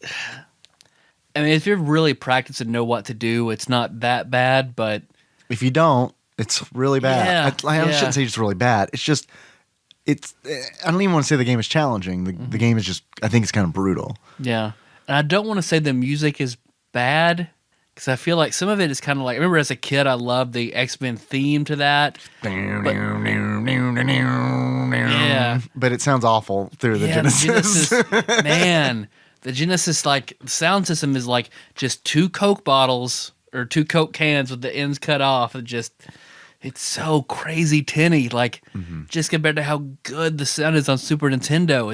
I mean, if you're really practiced and know what to do, it's not that bad, but... If you don't, it's really bad. I shouldn't say it's really bad. It's just... I don't even want to say the game is challenging. The game is just... I think it's kind of brutal. Yeah. And I don't want to say the music is bad, because I feel like some of it is kind of like... I remember as a kid, I loved the X-Men theme to that. But it sounds awful through the Genesis. The Genesis, man, the Genesis sound system is like just 2 Coke bottles or 2 Coke cans with the ends cut off, and just it's so crazy tinny. Just compared to how good the sound is on Super Nintendo,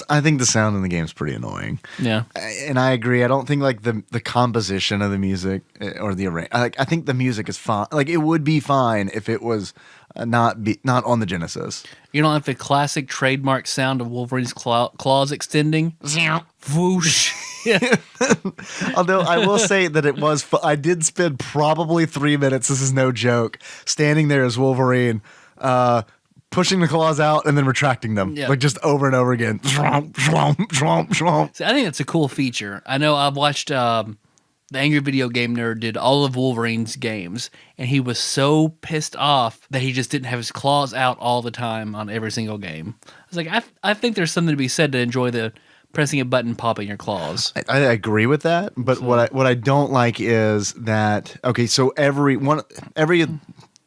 I think the sound in the game is pretty annoying. Yeah, and I agree. I don't think like the composition of the music or the array. I think the music is fine. Like it would be fine if it was not on the Genesis. You don't have the classic trademark sound of Wolverine's claws extending. Whoosh. Although I will say that it was. I did spend probably 3 minutes. This is no joke. Standing there as Wolverine. Pushing the claws out and then retracting them, like just over and over again. See, I think that's a cool feature. I know I've watched the Angry Video Game Nerd did all of Wolverine's games, and he was so pissed off that he just didn't have his claws out all the time on every single game. I was like, I think there's something to be said to enjoy the pressing a button, popping your claws. I agree with that, but what I don't like is that so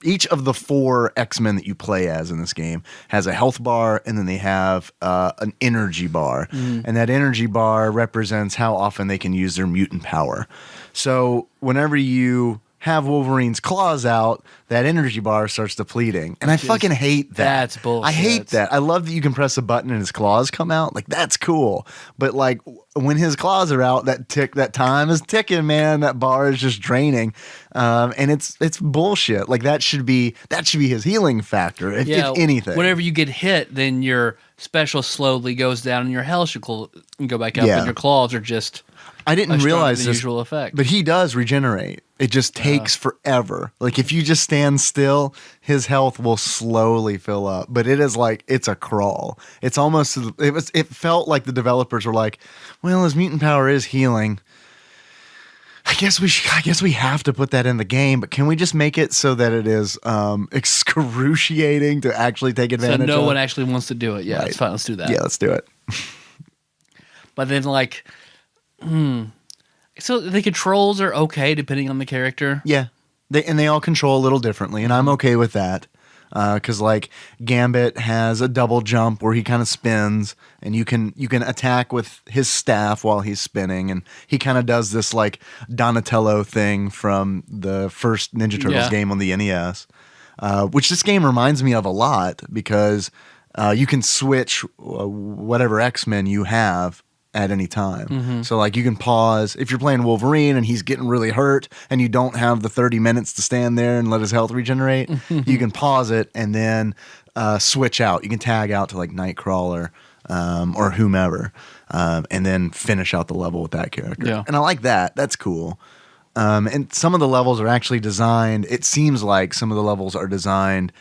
each of the 4 X-Men that you play as in this game has a health bar, and then they have an energy bar. And that energy bar represents how often they can use their mutant power. So whenever you have Wolverine's claws out, that energy bar starts depleting. And I fucking hate that. That's bullshit. I hate that. I love that you can press a button and his claws come out. Like, that's cool. But like when his claws are out, that time is ticking, man. That bar is just draining. And it's bullshit. Like that should be his healing factor, if anything. Whenever you get hit, then your special slowly goes down and your health should go back up, and your claws are just... I didn't realize this, usual effect. But he does regenerate. It just takes forever. Like if you just stand still, his health will slowly fill up. But it is like it's a crawl. It's almost it felt like the developers were like, well, his mutant power is healing. I guess we have to put that in the game, but can we just make it so that it is excruciating to actually take advantage of? So no one actually wants to do it. Yeah, right. It's fine. Let's do that. Yeah, let's do it. But then so the controls are okay depending on the character. Yeah. They all control a little differently, and I'm okay with that. Because like Gambit has a double jump where he kind of spins, and you can attack with his staff while he's spinning, and he kind of does this like Donatello thing from the first Ninja Turtles game on the NES, which this game reminds me of a lot because you can switch whatever X-Men you have at any time. So like you can pause if you're playing Wolverine and he's getting really hurt and you don't have the 30 minutes to stand there and let his health regenerate, you can pause it and then switch out. You can tag out to like Nightcrawler or whomever and then finish out the level with that character. Yeah. And I like that. That's cool. And some of the levels are actually designed, it seems like some of the levels are designed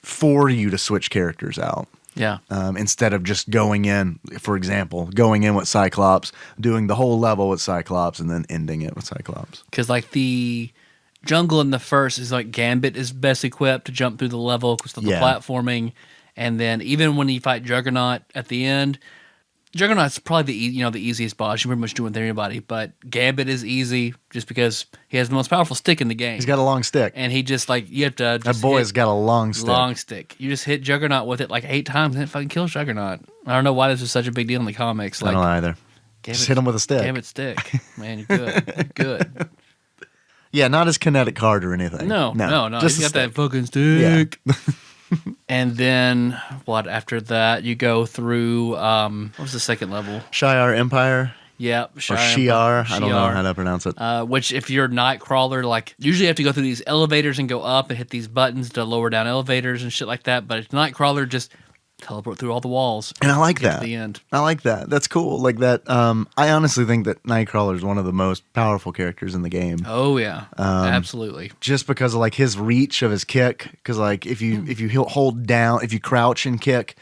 for you to switch characters out. Yeah. Instead of just going in, for example, going in with Cyclops, doing the whole level with Cyclops, and then ending it with Cyclops. Because like the jungle in the first is like Gambit is best equipped to jump through the level because of the platforming, and then even when you fight Juggernaut at the end, Juggernaut's probably the easiest boss. You can pretty much do it with anybody, but Gambit is easy just because he has the most powerful stick in the game. He's got a long stick. And he just like, you have to just that boy's got a long stick. Long stick. You just hit Juggernaut with it like 8 times and it fucking kills Juggernaut. I don't know why this was such a big deal in the comics. Like, I don't either. Just hit him with a stick. Gambit stick. Man, you're good. You're good. Yeah, not his kinetic card or anything. No. Just He's got that fucking stick. Yeah. And then what after that? You go through what was the second level? Shi'ar Empire. Yep. Or Shi'ar. I don't know how to pronounce it. Which if you're Nightcrawler, like usually you have to go through these elevators and go up and hit these buttons to lower down elevators and shit like that. But if Nightcrawler, just teleport through all the walls. And I like that. To the end. I like that. That's cool. Like that. I honestly think that Nightcrawler is one of the most powerful characters in the game. Oh yeah, absolutely. Just because of like his reach of his kick. Because like if you hold down, if you crouch and kick,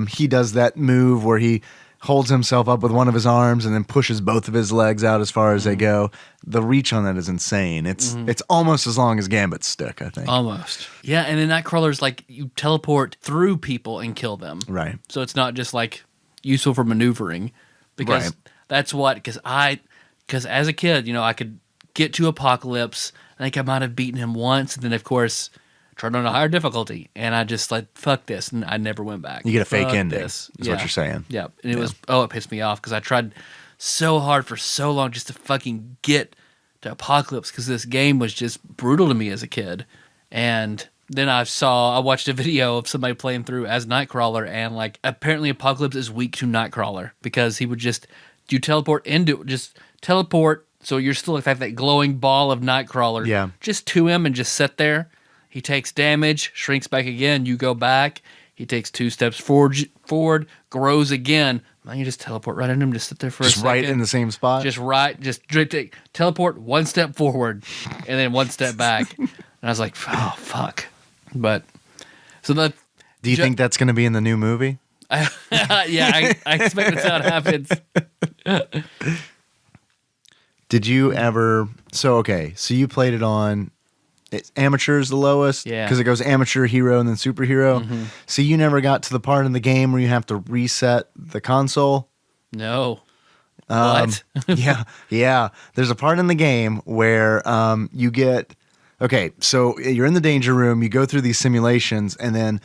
he does that move where he holds himself up with one of his arms and then pushes both of his legs out as far as they go. The reach on that is insane. It's almost as long as Gambit's stick, I think. Almost. Yeah, and then Nightcrawler's like you teleport through people and kill them. Right. So it's not just like useful for maneuvering. Because that's what, because as a kid, I could get to Apocalypse. I think I might have beaten him once, and then of course turned on a higher difficulty, and I just like, fuck this, and I never went back. You get a fake ending, is what you're saying. Yeah, and it pissed me off, because I tried so hard for so long just to fucking get to Apocalypse, because this game was just brutal to me as a kid. And then I watched a video of somebody playing through as Nightcrawler, and like apparently Apocalypse is weak to Nightcrawler, because he would just teleport, so you're still like that glowing ball of Nightcrawler just to him and just sit there. He takes damage, shrinks back again. You go back. He takes 2 steps forward, grows again. Man, you just teleport right in him. Just sit there for a second. Just right in the same spot? Just teleport 1 step forward and then 1 step back. And I was like, oh, fuck. But, so that... Do you think that's going to be in the new movie? I expect that's how it happens. Did you ever... So you played it on... Amateur is the lowest because it goes amateur, hero, and then superhero. Mm-hmm. So you never got to the part in the game where you have to reset the console? No. What? yeah. There's a part in the game where you get... Okay, so you're in the danger room, you go through these simulations, and then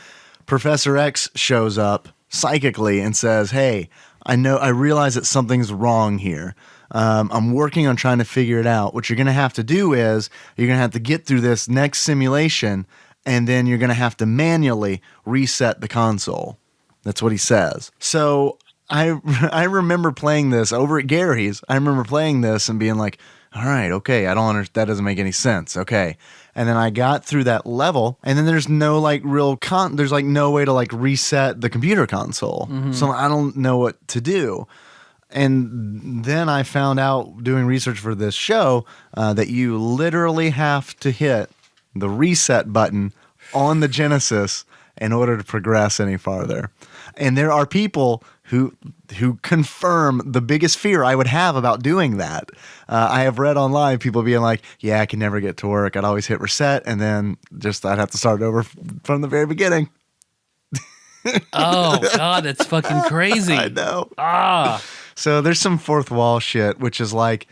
Professor X shows up psychically and says, hey, I realize that something's wrong here. I'm working on trying to figure it out. What you're going to have to do is you're going to have to get through this next simulation, and then you're going to have to manually reset the console. That's what he says. So I remember playing this over at Gary's. I remember playing this and being like, all right, okay, I don't understand. That doesn't make any sense. Okay. And then I got through that level, and then there's no like there's like no way to like reset the computer console. Mm-hmm. So I don't know what to do. And then I found out doing research for this show that you literally have to hit the reset button on the Genesis in order to progress any farther. And there are people who confirm the biggest fear I would have about doing that. I have read online people being like, yeah, I can never get to work. I'd always hit reset, and then I'd have to start over from the very beginning. Oh, God, that's fucking crazy. I know. So there's some fourth wall shit, which is like,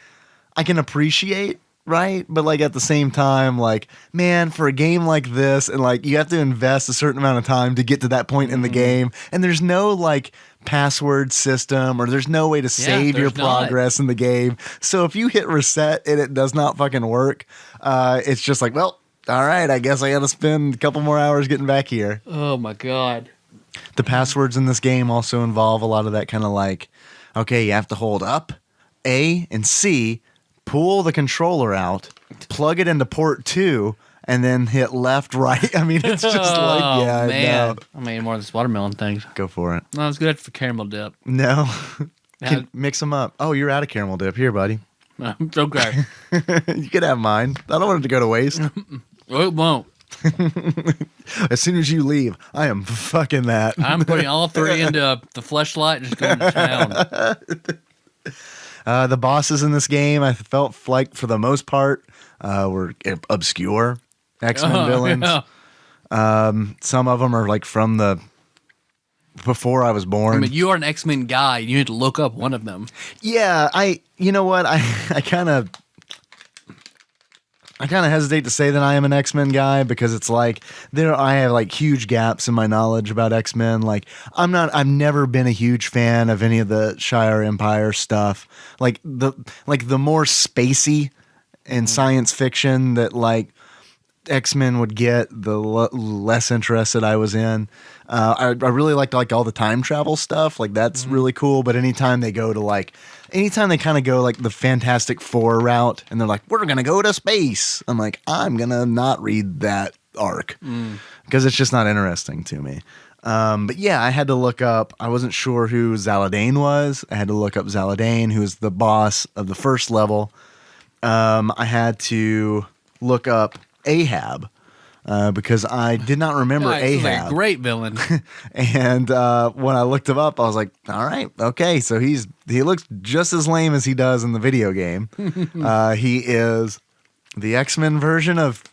I can appreciate right? But like at the same time, like, man, for a game like this, and like you have to invest a certain amount of time to get to that point in the game, and there's no like password system or there's no way to save your progress in the game. So if you hit reset and it does not fucking work, it's just like, well, all right, I guess I got to spend a couple more hours getting back here. Oh my God. The passwords in this game also involve a lot of that kind of like, okay, you have to hold up, A and C, pull the controller out, plug it into port 2, and then hit left, right. I mean, it's just like, yeah, man. no. I mean, more of this watermelon things. Go for it. No, it's good for caramel dip. No. Mix them up. Oh, you're out of caramel dip. Here, buddy. It's okay. You can have mine. I don't want it to go to waste. It won't. As soon as you leave, I am fucking that. I'm putting all 3 into the fleshlight and just going to town. The bosses in this game, I felt like for the most part, were obscure X-Men villains. Yeah. Some of them are like from the before I was born. I mean, you are an X-Men guy. You need to look up one of them. Yeah, you know what? I kind of hesitate to say that I am an X-Men guy because it's like I have like huge gaps in my knowledge about X-Men. Like I've never been a huge fan of any of the Shire Empire stuff. Like the more spacey and science fiction that like X-Men would get, the less interested I was in. I really liked like all the time travel stuff. Like that's really cool. But anytime they kind of go like the Fantastic Four route and they're like, we're going to go to space. I'm like, I'm going to not read that arc because it's just not interesting to me. But yeah, I had to look up, I wasn't sure who Zaladane was. I had to look up Zaladane, who is the boss of the first level. I had to look up Ahab. Because I did not remember Ahab. Like a great villain. And when I looked him up, I was like, all right, okay. So he looks just as lame as he does in the video game. He is the X-Men version of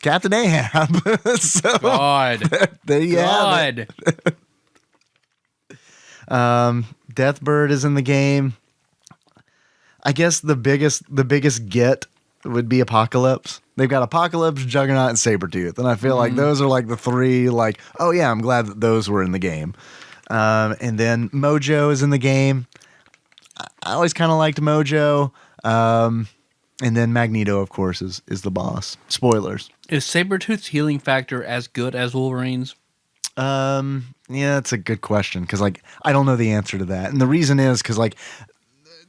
Captain Ahab. So God. there you have it. Deathbird is in the game. I guess the biggest get would be Apocalypse. They've got Apocalypse, Juggernaut, and Sabretooth. And I feel like those are like the 3, like, oh yeah, I'm glad that those were in the game. And then Mojo is in the game. I always kind of liked Mojo. And then Magneto, of course, is the boss. Spoilers. Is Sabretooth's healing factor as good as Wolverine's? Yeah, that's a good question. Because, like, I don't know the answer to that. And the reason is because, like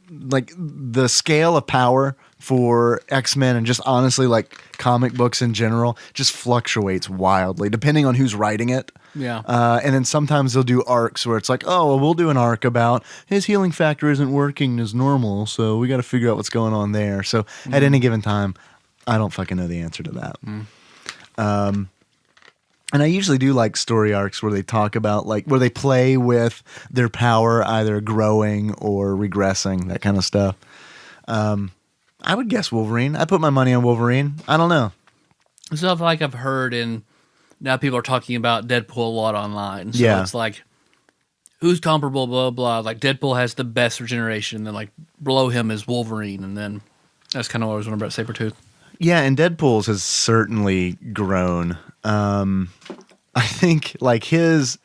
the scale of power for X-Men and just honestly like comic books in general just fluctuates wildly depending on who's writing it. Yeah. And then sometimes they'll do arcs where it's like, oh, well, we'll do an arc about his healing factor isn't working as normal, so we got to figure out what's going on there. So at any given time, I don't fucking know the answer to that. And I usually do like story arcs where they talk about like where they play with their power either growing or regressing, that kind of stuff. I would guess Wolverine. I put my money on Wolverine. I don't know. Stuff like I've heard, and now people are talking about Deadpool a lot online. So Yeah. it's like, who's comparable, blah, blah. Like Deadpool has the best regeneration, and then like below him is Wolverine, and then that's kind of what I was wondering about Sabretooth. Yeah, and Deadpool's has certainly grown. I think like his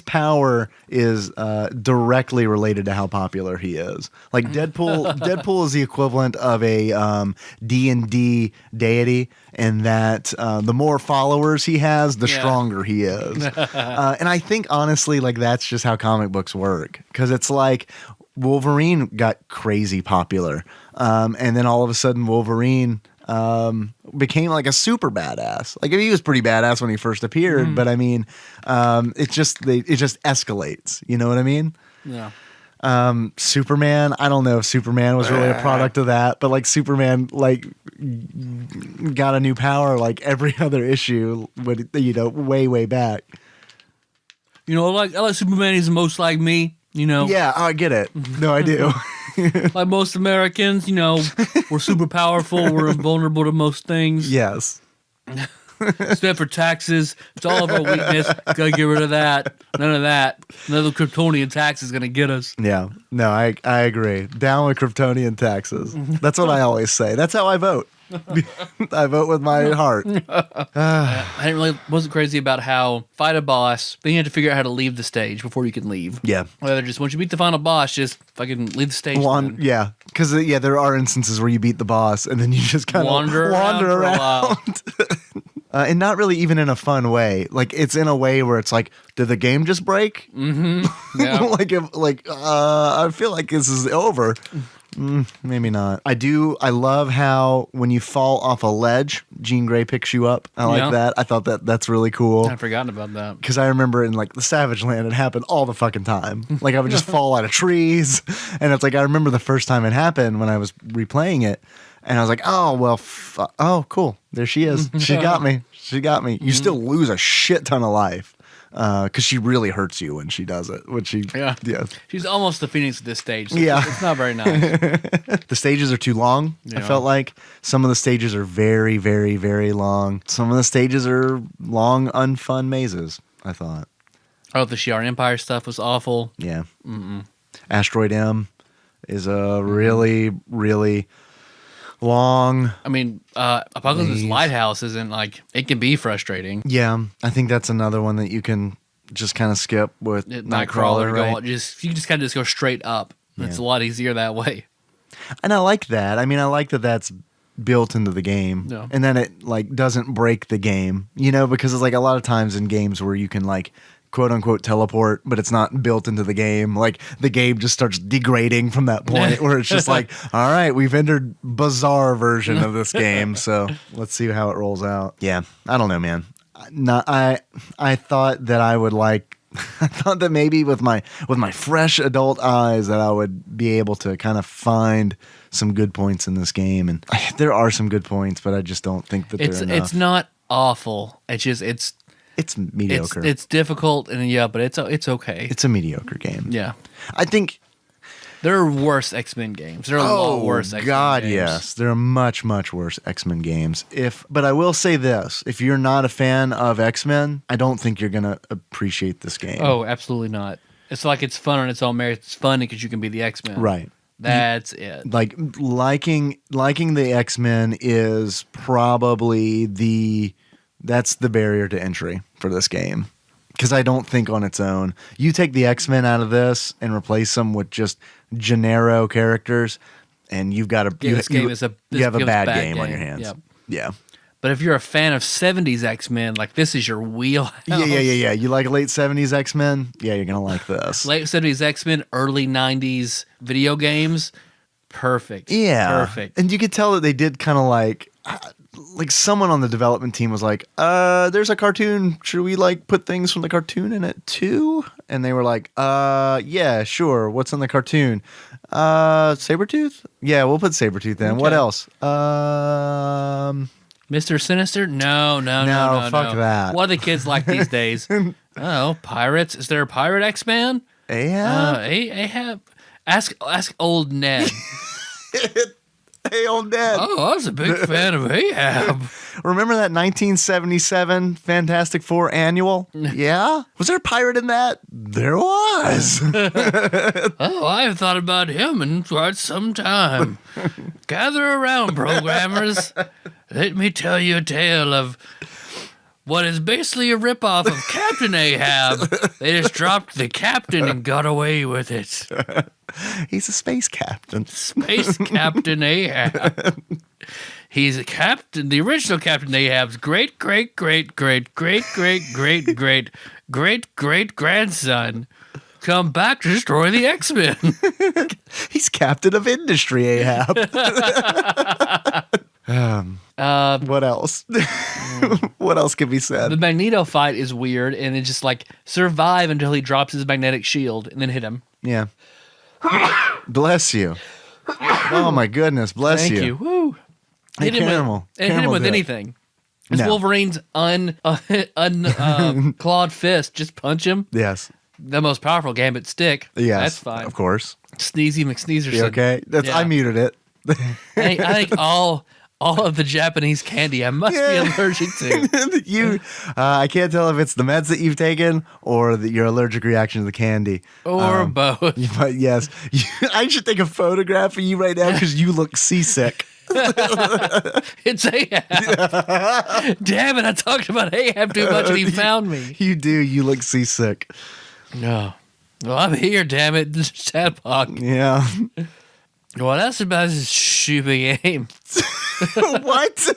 power is directly related to how popular he is. Like Deadpool is the equivalent of a D&D deity, in that the more followers he has, the stronger he is. And I think honestly, like that's just how comic books work, because it's like Wolverine got crazy popular, and then all of a sudden Wolverine became like a super badass. Like he was pretty badass when he first appeared, but I mean, it just escalates. You know what I mean? Yeah. Superman. I don't know if Superman was really a product of that, but like Superman, like got a new power like every other issue. Would way back. I like Superman. He's the most like me. Yeah, I get it. No, I do. Like most Americans, we're super powerful. We're invulnerable to most things. Yes. Except for taxes. It's all of our weakness. Gotta get rid of that. None of that. Another Kryptonian tax is gonna get us. Yeah. No, I agree. Down with Kryptonian taxes. That's what I always say. That's how I vote. I vote with my heart. Wasn't crazy about how fight a boss, then you have to figure out how to leave the stage before you can leave. Yeah. Whether just once you beat the final boss, just fucking leave the stage. Yeah, because there are instances where you beat the boss and then you just kind of wander around for a while. And not really even in a fun way. Like it's in a way where it's like, did the game just break? Mm-hmm. Yeah. I feel like this is over. Maybe not. I love how when you fall off a ledge, Jean Grey picks you up. I like that. I thought that's really cool. I'd forgotten about that. Because I remember in like the Savage Land, it happened all the fucking time. Like I would just fall out of trees. And it's like, I remember the first time it happened when I was replaying it. And I was like, oh, well, oh, cool. There she is. She got me. She got me. You still lose a shit ton of life. Because she really hurts you when she does it. Yeah. She's almost the Phoenix at this stage. So Yeah. It's not very nice. The stages are too long, I felt like. Some of the stages are very, very, very long. Some of the stages are long, unfun mazes, I thought. Oh, the Shi'ar Empire stuff was awful. Yeah. Asteroid M is a really, really long. I mean, Apocalypse's Lighthouse isn't like, it can be frustrating. Yeah, I think that's another one that you can just kind of skip with Nightcrawler, right? You just kind of just go straight up. It's a lot easier that way. And I like that. I mean, I like that that's built into the game. Yeah. And then it like doesn't break the game, because it's like a lot of times in games where you can like quote unquote teleport, but it's not built into the game. Like the game just starts degrading from that point where it's just like, all right, we've entered bizarre version of this game. So let's see how it rolls out. Yeah. I don't know, man. I thought that I would like, I thought that maybe with my fresh adult eyes that I would be able to kind of find some good points in this game. And there are some good points, but I just don't think that they're enough. It's not awful. It's mediocre. It's difficult, and but it's okay. It's a mediocre game. Yeah. I think there are worse X-Men games. There are a lot worse X-Men games. Yes. There are much, much worse X-Men games. But I will say this. If you're not a fan of X-Men, I don't think you're going to appreciate this game. Oh, absolutely not. It's like it's fun on its own merit. It's fun because you can be the X-Men. Right. That's it. Like liking the X-Men is probably that's the barrier to entry for this game. Because I don't think on its own. You take the X-Men out of this and replace them with just Gennaro characters, and you've got you have a bad game on your hands. Yep. Yeah. But if you're a fan of 70s X-Men, like this is your wheelhouse. Yeah. You like late 70s X-Men? Yeah, you're going to like this. Late 70s X-Men, early 90s video games, perfect. Yeah. Perfect. And you could tell that they did kind of like someone on the development team was like, there's a cartoon. Should we like put things from the cartoon in it too? And they were like, yeah, sure. What's in the cartoon? Sabretooth? Yeah, we'll put Sabretooth in. Okay. What else? Mr. Sinister? No. Fuck that. What are the kids like these days? Oh, pirates. Is there a pirate X-Man? Ahab? Ahab. Ask old Ned. Hey, old Ned. Oh, I was a big fan of Ahab. Remember that 1977 Fantastic Four annual? Yeah? Was there a pirate in that? There was. Oh, I've thought about him in quite some time. Gather around, programmers. Let me tell you a tale of what is basically a ripoff of Captain Ahab. They just dropped the captain and got away with it. He's a space captain. Space Captain Ahab. He's a captain. The original Captain Ahab's great grandson come back to destroy the X-Men. He's captain of industry, Ahab. What else? What else can be said? The Magneto fight is weird, and it's just like survive until he drops his magnetic shield and then hit him. Yeah. Bless you. Oh my goodness, bless Thank you. you. Woo. Hey, hit him with anything. It's Wolverine's clawed fist. Just punch him. Yes. The most powerful gambit stick. Yes. That's fine. Of course. Sneezy McSneezerson. You okay? I muted it. I think all of the Japanese candy I must be allergic to. I can't tell if it's the meds that you've taken or your allergic reaction to the candy. Or both. But yes, I should take a photograph of you right now because you look seasick. It's Ahab. Damn it, I talked about Ahab too much and he found me. You do. You look seasick. No. Well, I'm here, damn it. This is TADPOG. Yeah. Well, that's about this stupid game. What?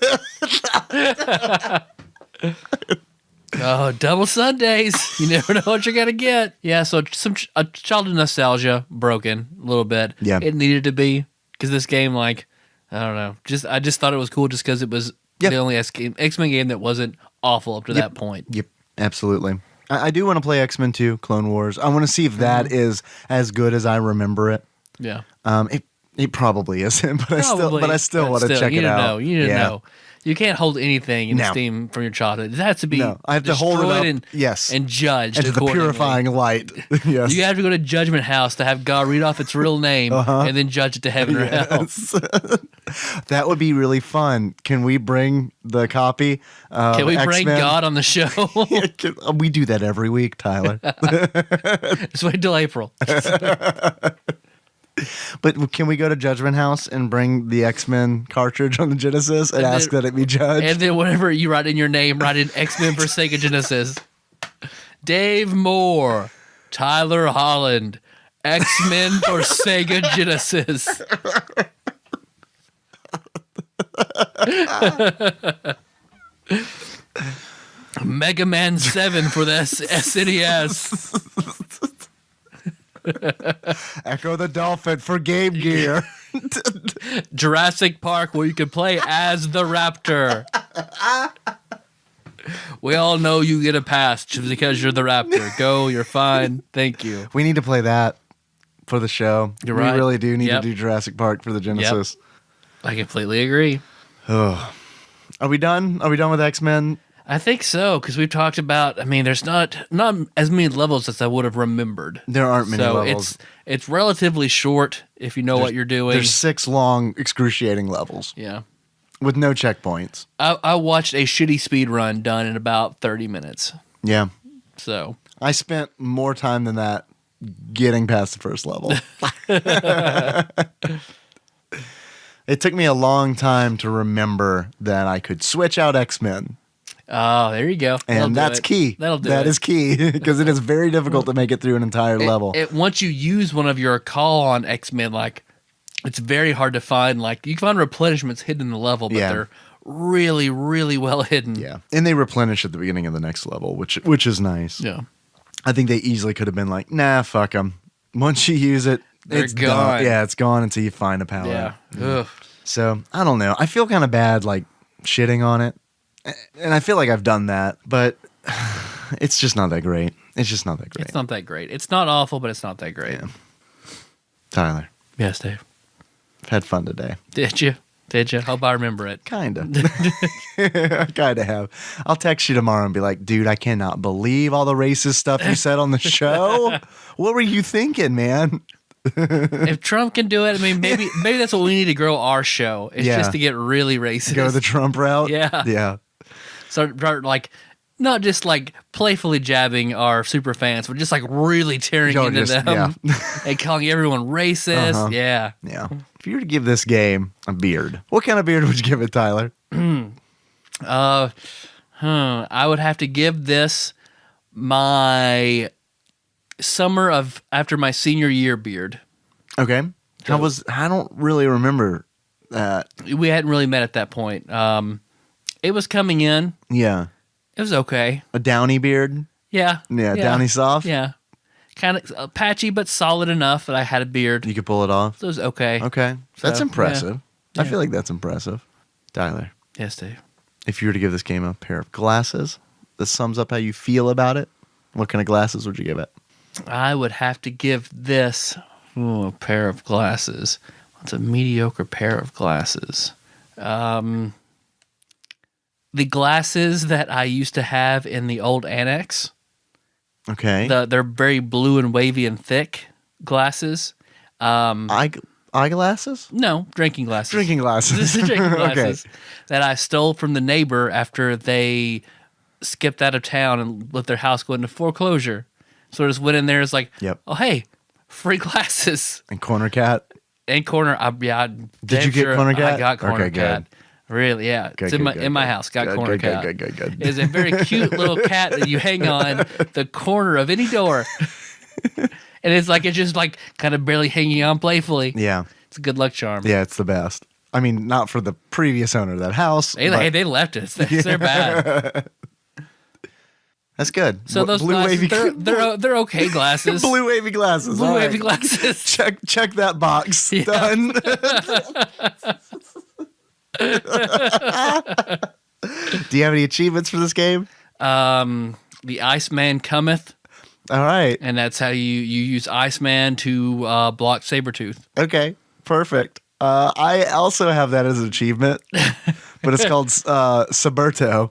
Oh, double Sundays. You never know what you're going to get. Yeah, so a childhood nostalgia broken a little bit. Yeah. It needed to be because this game, like, I don't know. I just thought it was cool just because it was the only X-Men game that wasn't awful up to that point. Yep. Absolutely. I do want to play X-Men 2, Clone Wars. I want to see if that is as good as I remember it. Yeah. It probably isn't, but I still want to check it out. You need to know. You can't hold anything in esteem from your childhood. It has to be I have to hold it up. and judged into the purifying light. Yes. You have to go to Judgment House to have God read off its real name and then judge it to heaven or hell. That would be really fun. Can we bring the copy? Can we bring God on the show? We do that every week, Tyler. Just wait till April. But can we go to Judgment House and bring the X-Men cartridge on the Genesis and ask that it be judged? And then whenever you write in your name, write in X-Men for Sega Genesis. Dave Moore, Tyler Holland, X-Men for Sega Genesis. Mega Man 7 for the SNES. Echo the Dolphin for Game Gear. Jurassic Park where you can play as the raptor. We all know you get a pass just because you're the raptor. Go, you're fine. Thank you. We need to play that for the show. You're right. We really do need to do Jurassic Park for the Genesis. Yep. I completely agree. Oh. Are we done? Are we done with X-Men? I think so, because we've talked about, I mean, there's not as many levels as I would have remembered. There aren't many levels. So it's relatively short if you know what you're doing. There's 6 long, excruciating levels. Yeah. With no checkpoints. I watched a shitty speed run done in about 30 minutes. Yeah. So. I spent more time than that getting past the first level. It took me a long time to remember that I could switch out X-Men. Oh, there you go. And that's key. That is key because it is very difficult to make it through an entire level. Once you use one of your call on X-Men, like it's very hard to find. Like you can find replenishments hidden in the level, but they're really, really well hidden. Yeah, and they replenish at the beginning of the next level, which is nice. Yeah, I think they easily could have been like, nah, fuck them. Once you use it, it's gone. Yeah, it's gone until you find a power. Yeah. Ugh. So I don't know. I feel kind of bad, like shitting on it. And I feel like I've done that, but it's just not that great. It's just not that great. It's not that great. It's not awful, but it's not that great. Yeah. Tyler. Yes, Dave. I've had fun today. Did you? Hope I remember it. Kinda. I kinda have. I'll text you tomorrow and be like, dude, I cannot believe all the racist stuff you said on the show. What were you thinking, man? If Trump can do it, I mean, maybe that's what we need to grow our show. It's just to get really racist. Go the Trump route? Yeah. Yeah. So, like, not just like playfully jabbing our super fans, but just like really tearing into them and calling everyone racist. Yeah. Yeah. If you were to give this game a beard, what kind of beard would you give it, Tyler? I would have to give this my summer of after my senior year beard. Okay. I don't really remember that. We hadn't really met at that point. It was coming in. Yeah. It was okay. A downy beard? Yeah. Yeah, downy soft? Yeah. Kind of patchy, but solid enough that I had a beard. You could pull it off? So it was okay. Okay. That's impressive. Yeah. I feel like that's impressive. Tyler. Yes, Dave. If you were to give this game a pair of glasses that sums up how you feel about it, what kind of glasses would you give it? I would have to give this a pair of glasses. What's a mediocre pair of glasses? The glasses that I used to have in the old annex. Okay. They're very blue and wavy and thick glasses. Eyeglasses? No, drinking glasses. Drinking glasses. This is drinking glasses that I stole from the neighbor after they skipped out of town and let their house go into foreclosure. So I just went in there. It's like, oh, hey, free glasses. And Corner Cat? And corner. Did you get corner cat? I got corner Okay, cat. Really, yeah. Good, It's in good, my good. house. Got Good, corner good, cat. good. It's a very cute little cat that you hang on the corner of any door. And it's just kind of barely hanging on playfully. Yeah. It's a good luck charm. Yeah, it's the best. I mean, not for the previous owner of that house. Hey, they left us. They're bad. That's good. So those blue glasses, wavy, they're okay glasses. blue wavy glasses. Blue All wavy right. glasses. Check that box. Yeah. Done. Do you have any achievements for this game? The Iceman cometh, All right. and that's how you use Iceman to block Sabretooth. Okay. Perfect. I also have that as an achievement, but it's called Saberto.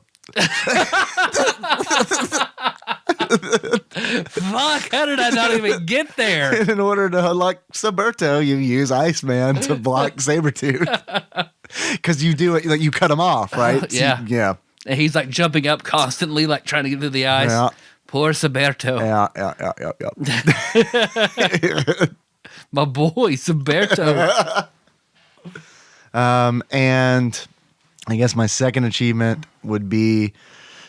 Fuck! How did I not even get there? And in order to unlock Saberto, you use Iceman to block Sabretooth. Because you do it, you cut him off, right? So Yeah. yeah. And he's jumping up constantly, trying to get through the ice. Yeah. Poor Saberto. Yeah. My boy, Saberto. And I guess my second achievement would be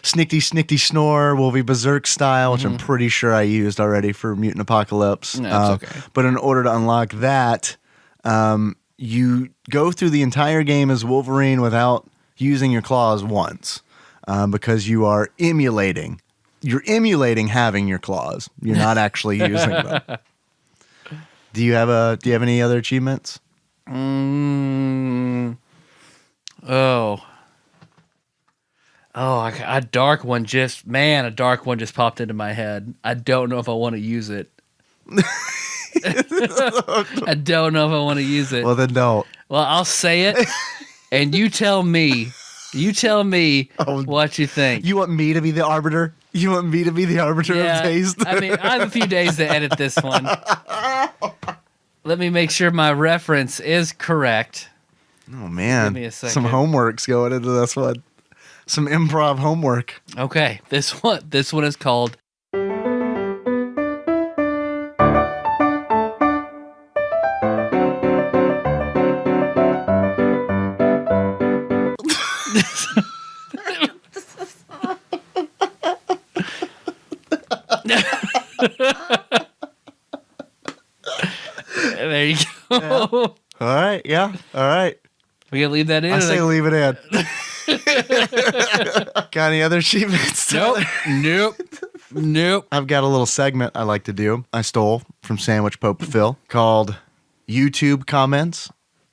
Snickty Snore will be Berserk style, which I'm pretty sure I used already for Mutant Apocalypse. That's okay. But in order to unlock that, you go through the entire game as Wolverine without using your claws once, because you are emulating. You're emulating having your claws. You're not actually using them. Do you have any other achievements? A dark one just popped into my head. I don't know if I want to use it. I don't know if I want to use it. Well, then don't. Well, I'll say it, and you tell me. You tell me Oh. what you think. You want me to be the arbiter? You want me to be the arbiter of taste? I mean, I have a few days to edit this one. Let me make sure my reference is correct. Oh man, Give me a second. some homework's going into this one. Some improv homework. Okay, this one is called There you go. All right, yeah, all right. We gonna leave that in? I say leave it in. Got any other achievements? Nope. Nope. I've got a little segment I like to do. I stole from Sandwich Pope Phil called YouTube Comments,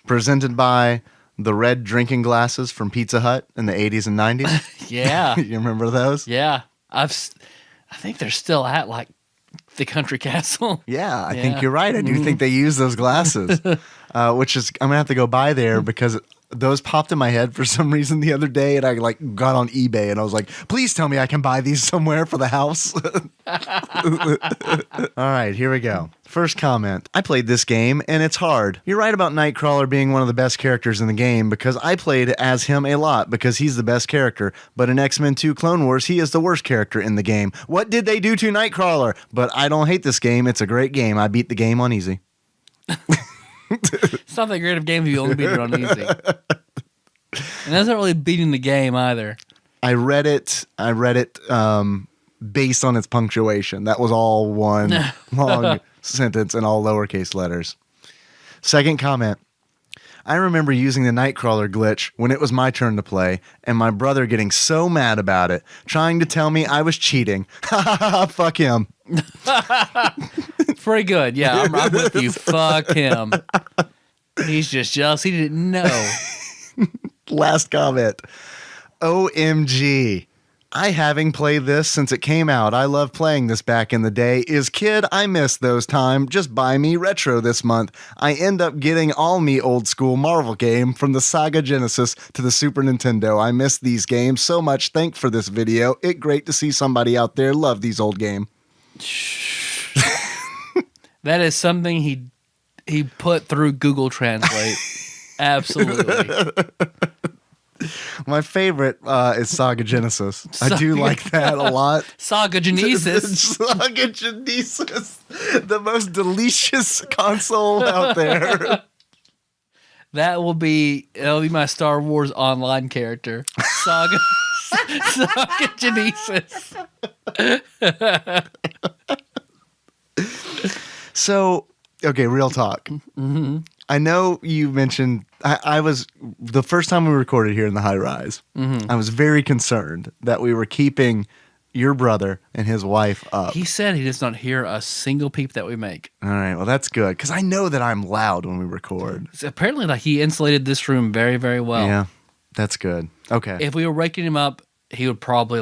presented by the red drinking glasses from Pizza Hut in the 80s and 90s. Yeah. You remember those? Yeah. I think they're still at the Country Castle. Yeah, I Yeah. think you're right. I do think they use those glasses, which is I'm gonna have to go buy there because those popped in my head for some reason the other day, and I got on eBay and I was like, please tell me I can buy these somewhere for the house. All right, here we go. First comment. I played this game and it's hard. You're right about Nightcrawler being one of the best characters in the game because I played as him a lot because he's the best character. But in X-Men 2 Clone Wars, he is the worst character in the game. What did they do to Nightcrawler? But I don't hate this game. It's a great game. I beat the game on easy. It's not that great of a game if you only beat it on easy. And that's not really beating the game either. I read it based on its punctuation. That was all one long sentence and all lowercase letters. Second comment. I remember using the Nightcrawler glitch when it was my turn to play, and my brother getting so mad about it, trying to tell me I was cheating. Ha ha ha, fuck him. Pretty good. Yeah, I'm with you. Fuck him. He's just jealous. He didn't know. Last comment. OMG. I having played this since it came out. I love playing this back in the day. Is kid, I miss those time. Just buy me retro this month. I end up getting all me old school Marvel game from the Sega Genesis to the Super Nintendo. I miss these games so much. Thank for this video. It great to see somebody out there love these old game. That is something he put through Google Translate. Absolutely. My favorite is Sega Genesis. I do like that a lot. Sega Genesis. Sega Genesis. The most delicious console out there. That'll be my Star Wars online character. Saga Genesis. So, okay, real talk. I know you mentioned I was the first time we recorded here in the high rise. I was very concerned that we were keeping your brother and his wife up. He said he does not hear a single peep that we make. All right, well that's good because I know that I'm loud when we record. So apparently, like he insulated this room very, very well. Yeah, that's good. Okay. If we were waking him up, he would probably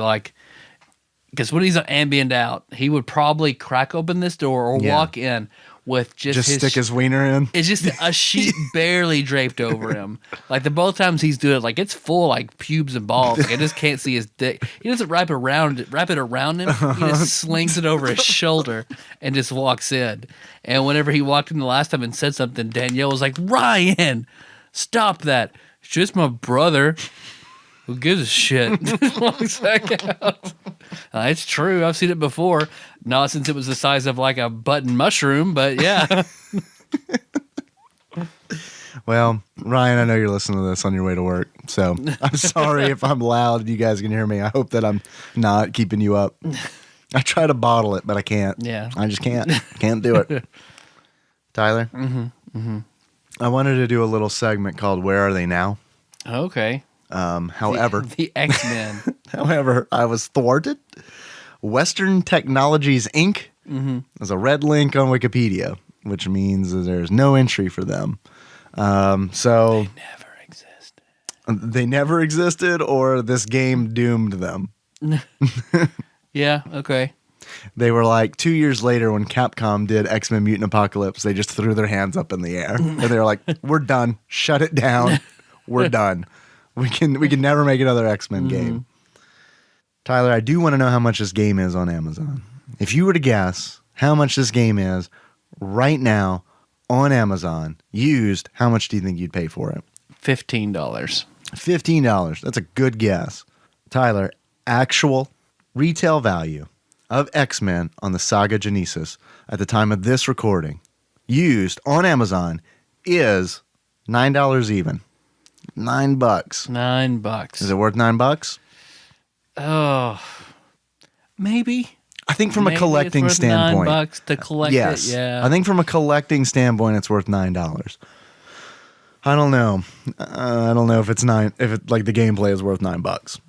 because when he's ambient out, he would probably crack open this door or walk in with just stick his wiener in. It's just a sheet barely draped over him. Like both times he's doing it, like it's full like pubes and balls. Like I just can't see his dick. He doesn't wrap it around him. He just slings it over his shoulder and just walks in. And whenever he walked in the last time and said something, Danielle was like, "Ryan, stop that. It's just my brother. Who gives a shit?" Walks back out. It's true. I've seen it before. Not since it was the size of like a button mushroom, but yeah. Well, Ryan, I know you're listening to this on your way to work, so I'm sorry if I'm loud and you guys can hear me. I hope that I'm not keeping you up. I try to bottle it, but I can't. Yeah. I just can't. Can't do it. Tyler? I wanted to do a little segment called Where Are They Now? Okay. However, the X-Men. However, I was thwarted. Western Technologies Inc. There's a red link on Wikipedia, which means that there's no entry for them. So they never existed, or this game doomed them. Yeah. Okay. They were like 2 years later when Capcom did X-Men Mutant Apocalypse. They just threw their hands up in the air and they were like, "We're done. Shut it down. We're done. We can never make another X-Men game." Tyler, I do want to know how much this game is on Amazon. If you were to guess how much this game is right now on Amazon, used, how much do you think you'd pay for it? $15. $15. That's a good guess. Tyler, actual retail value of X-Men on the Sega Genesis at the time of this recording, used on Amazon, is $9 even. $9. $9. Is it worth $9? Oh, maybe. I think from a Maybe collecting it's worth standpoint, $9 to collect yes. it. Yeah. I think from a collecting standpoint, it's worth $9. I don't know. I don't know if it's $9. If it like the gameplay is worth $9.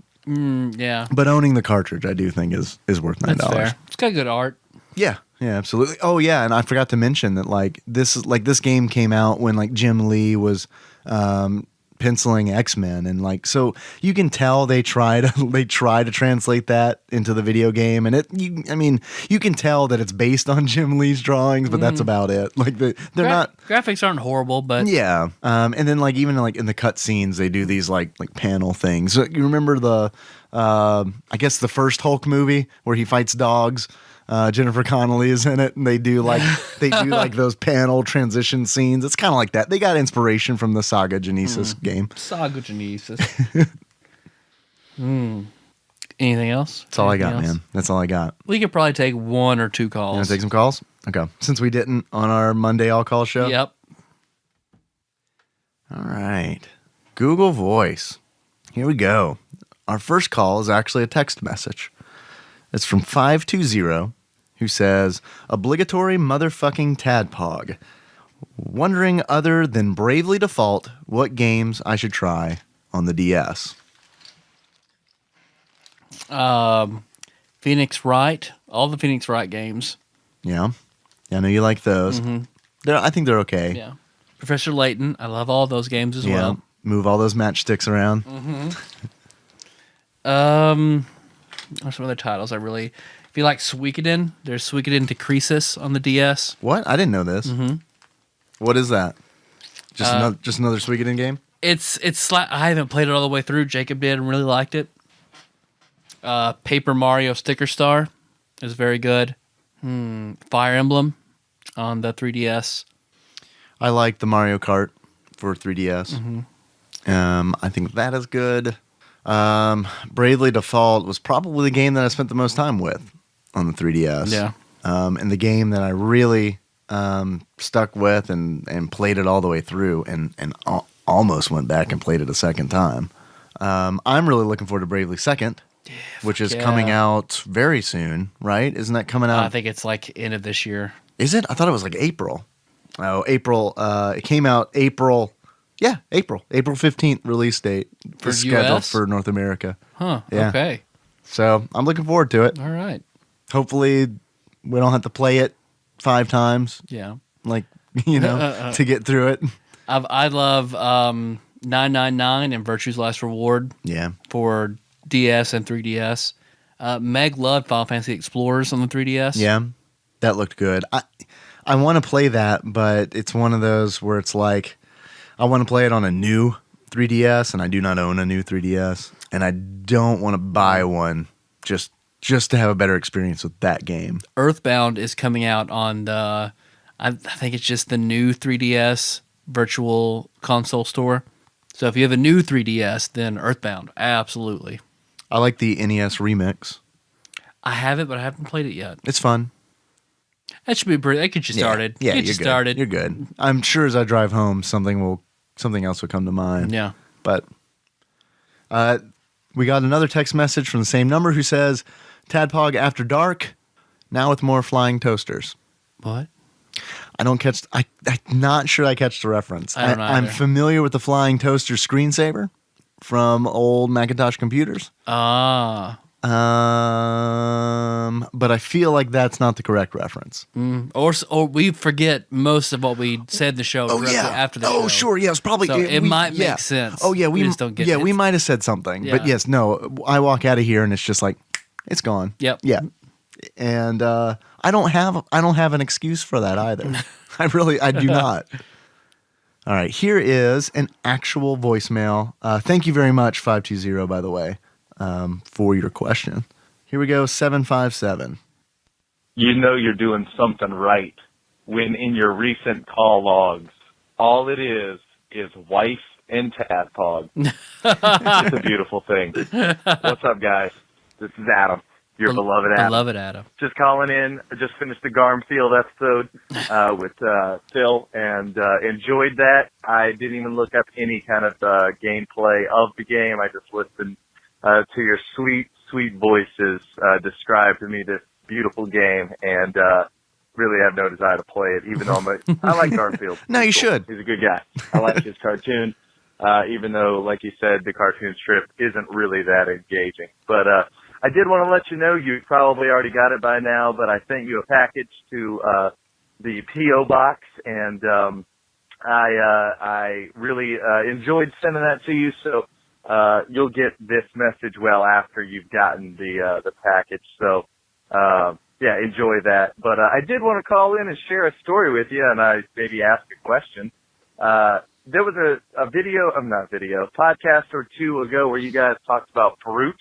Yeah. But owning the cartridge, I do think is worth $9. That's fair. It's got good art. Yeah, absolutely. Oh yeah, and I forgot to mention that this game came out when like Jim Lee was penciling X-Men, and so you can tell they try to translate that into the video game, and you can tell that it's based on Jim Lee's drawings, but that's about it. Like they're not graphics aren't horrible, but yeah. And then even in the cut scenes, they do these like panel things. So you remember the I guess the first Hulk movie where he fights dogs. Jennifer Connelly is in it, and they do those panel transition scenes. It's kind of like that. They got inspiration from the Sega Genesis game. Saga Genesis. Anything else? That's all I got, man. That's all I got. We could probably take one or two You calls. want to take some calls? Okay. Since we didn't on our Monday all call show. Yep. All right. Google Voice. Here we go. Our first call is actually a text message. It's from 520, who says, "Obligatory motherfucking TADPOG. Wondering, other than Bravely Default, what games I should try on the DS." Phoenix Wright. All the Phoenix Wright games. Yeah. I know you like those. I think they're okay. Yeah. Professor Layton. I love all those games as well. Move all those matchsticks around. Or some other titles I really... If you like Suikoden, there's Suikoden to Crisis on the DS. What? I didn't know this. What is that? Just another Suikoden game? I haven't played it all the way through. Jacob did and really liked it. Paper Mario Sticker Star is very good. Fire Emblem on the 3DS. I like the Mario Kart for 3DS. I think that is good. Bravely Default was probably the game that I spent the most time with on the 3DS. Yeah. And the game that I really stuck with and played it all the way through and almost went back and played it a second time. I'm really looking forward to Bravely Second, which is coming out very soon, right? Isn't that coming out? I think it's like end of this year. Is it? I thought it was like April. Oh, April. It came out April. Yeah, April 15th release date For is scheduled US? for North America. Huh. Yeah. Okay. So I'm looking forward to it. All right. Hopefully, we don't have to play it 5 times, Yeah. like to get through it. I love 999 and Virtue's Last Reward Yeah. for DS and 3DS. Meg loved Final Fantasy Explorers on the 3DS. Yeah, that looked good. I want to play that, but it's one of those where it's like I want to play it on a new 3DS, and I do not own a new 3DS, and I don't want to buy one just to have a better experience with that game. Earthbound is coming out on the, I think it's just the new 3DS Virtual Console store. So if you have a new 3DS, then Earthbound, absolutely. I like the NES remix. I have it, but I haven't played it yet. It's fun. That should be pretty. That gets you started. Yeah, Get you're you good. started. You're good. I'm sure as I drive home, something else will come to mind. Yeah. But we got another text message from the same number who says, "TADPOG After Dark, now with more flying toasters." What? I'm not sure I catch the reference. I don't know I'm either. familiar with the flying toaster screensaver from old Macintosh computers. Ah. But I feel like that's not the correct reference. Or we forget most of what we said in the show directly after the show. Oh, sure. Yeah, it's probably So it might make sense. Oh, yeah. We just don't get it. Yeah, we might have said something. But Yeah. yes, no. I walk out of here and it's just like, it's gone. Yep. Yeah. And I don't have an excuse for that either. I do not. All right, here is an actual voicemail. Thank you very much, 520, by the way, for your question. Here we go, 757. You know you're doing something right when in your recent call logs, all it is wife and TADPOG. It's a beautiful thing. What's up, guys? This is Adam, your beloved Adam. Beloved Adam. Just calling in. I just finished the Garmfield episode with Phil and enjoyed that. I didn't even look up any kind of gameplay of the game. I just listened to your sweet, sweet voices describe to me this beautiful game, and really have no desire to play it, even though I like Garfield. No, you should. He's a good guy. I like his cartoon, even though, like you said, the cartoon strip isn't really that engaging. But I did want to let you know, you probably already got it by now, but I sent you a package to the P.O. box, and I really enjoyed sending that to you, so you'll get this message well after you've gotten the package. So, yeah, enjoy that. But I did want to call in and share a story with you, and I maybe ask a question. There was a podcast or two ago where you guys talked about Perut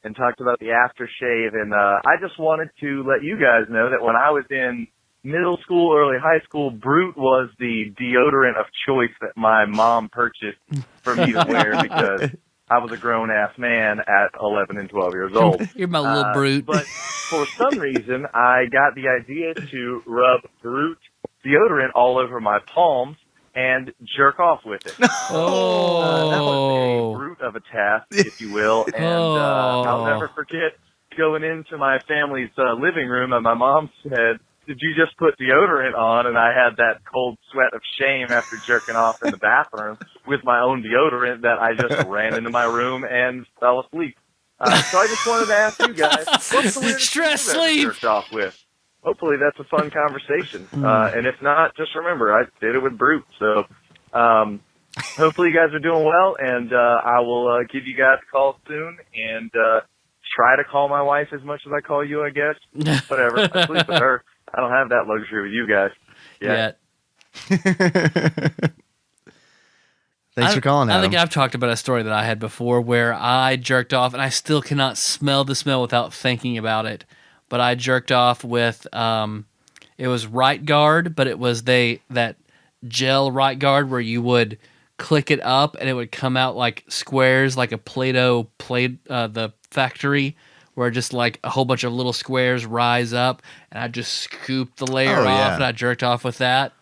and talked about the aftershave, and I just wanted to let you guys know that when I was in middle school, early high school, Brute was the deodorant of choice that my mom purchased for me to wear because I was a grown-ass man at 11 and 12 years old. You're my little brute. But for some reason, I got the idea to rub Brute deodorant all over my palms and jerk off with it. That was a brute of a task, if you will. And I'll never forget going into my family's living room, and my mom said, "Did you just put deodorant on?" And I had that cold sweat of shame after jerking off in the bathroom with my own deodorant that I just ran into my room and fell asleep. So I just wanted to ask you guys, what's the weirdest Stress thing you've sleep. ever jerked off with? Hopefully that's a fun conversation. And if not, just remember, I did it with Brute. So hopefully you guys are doing well, and I will give you guys a call soon, and try to call my wife as much as I call you, I guess. Whatever. I sleep with her. I don't have that luxury with you guys yet. Thanks for calling, Adam. I think I've talked about a story that I had before where I jerked off, and I still cannot smell the smell without thinking about it. But I jerked off with, it was Right Guard, but it was that gel Right Guard where you would click it up and it would come out like squares, like a Play-Doh the factory, where just like a whole bunch of little squares rise up, and I just scooped the layer off, and I jerked off with that.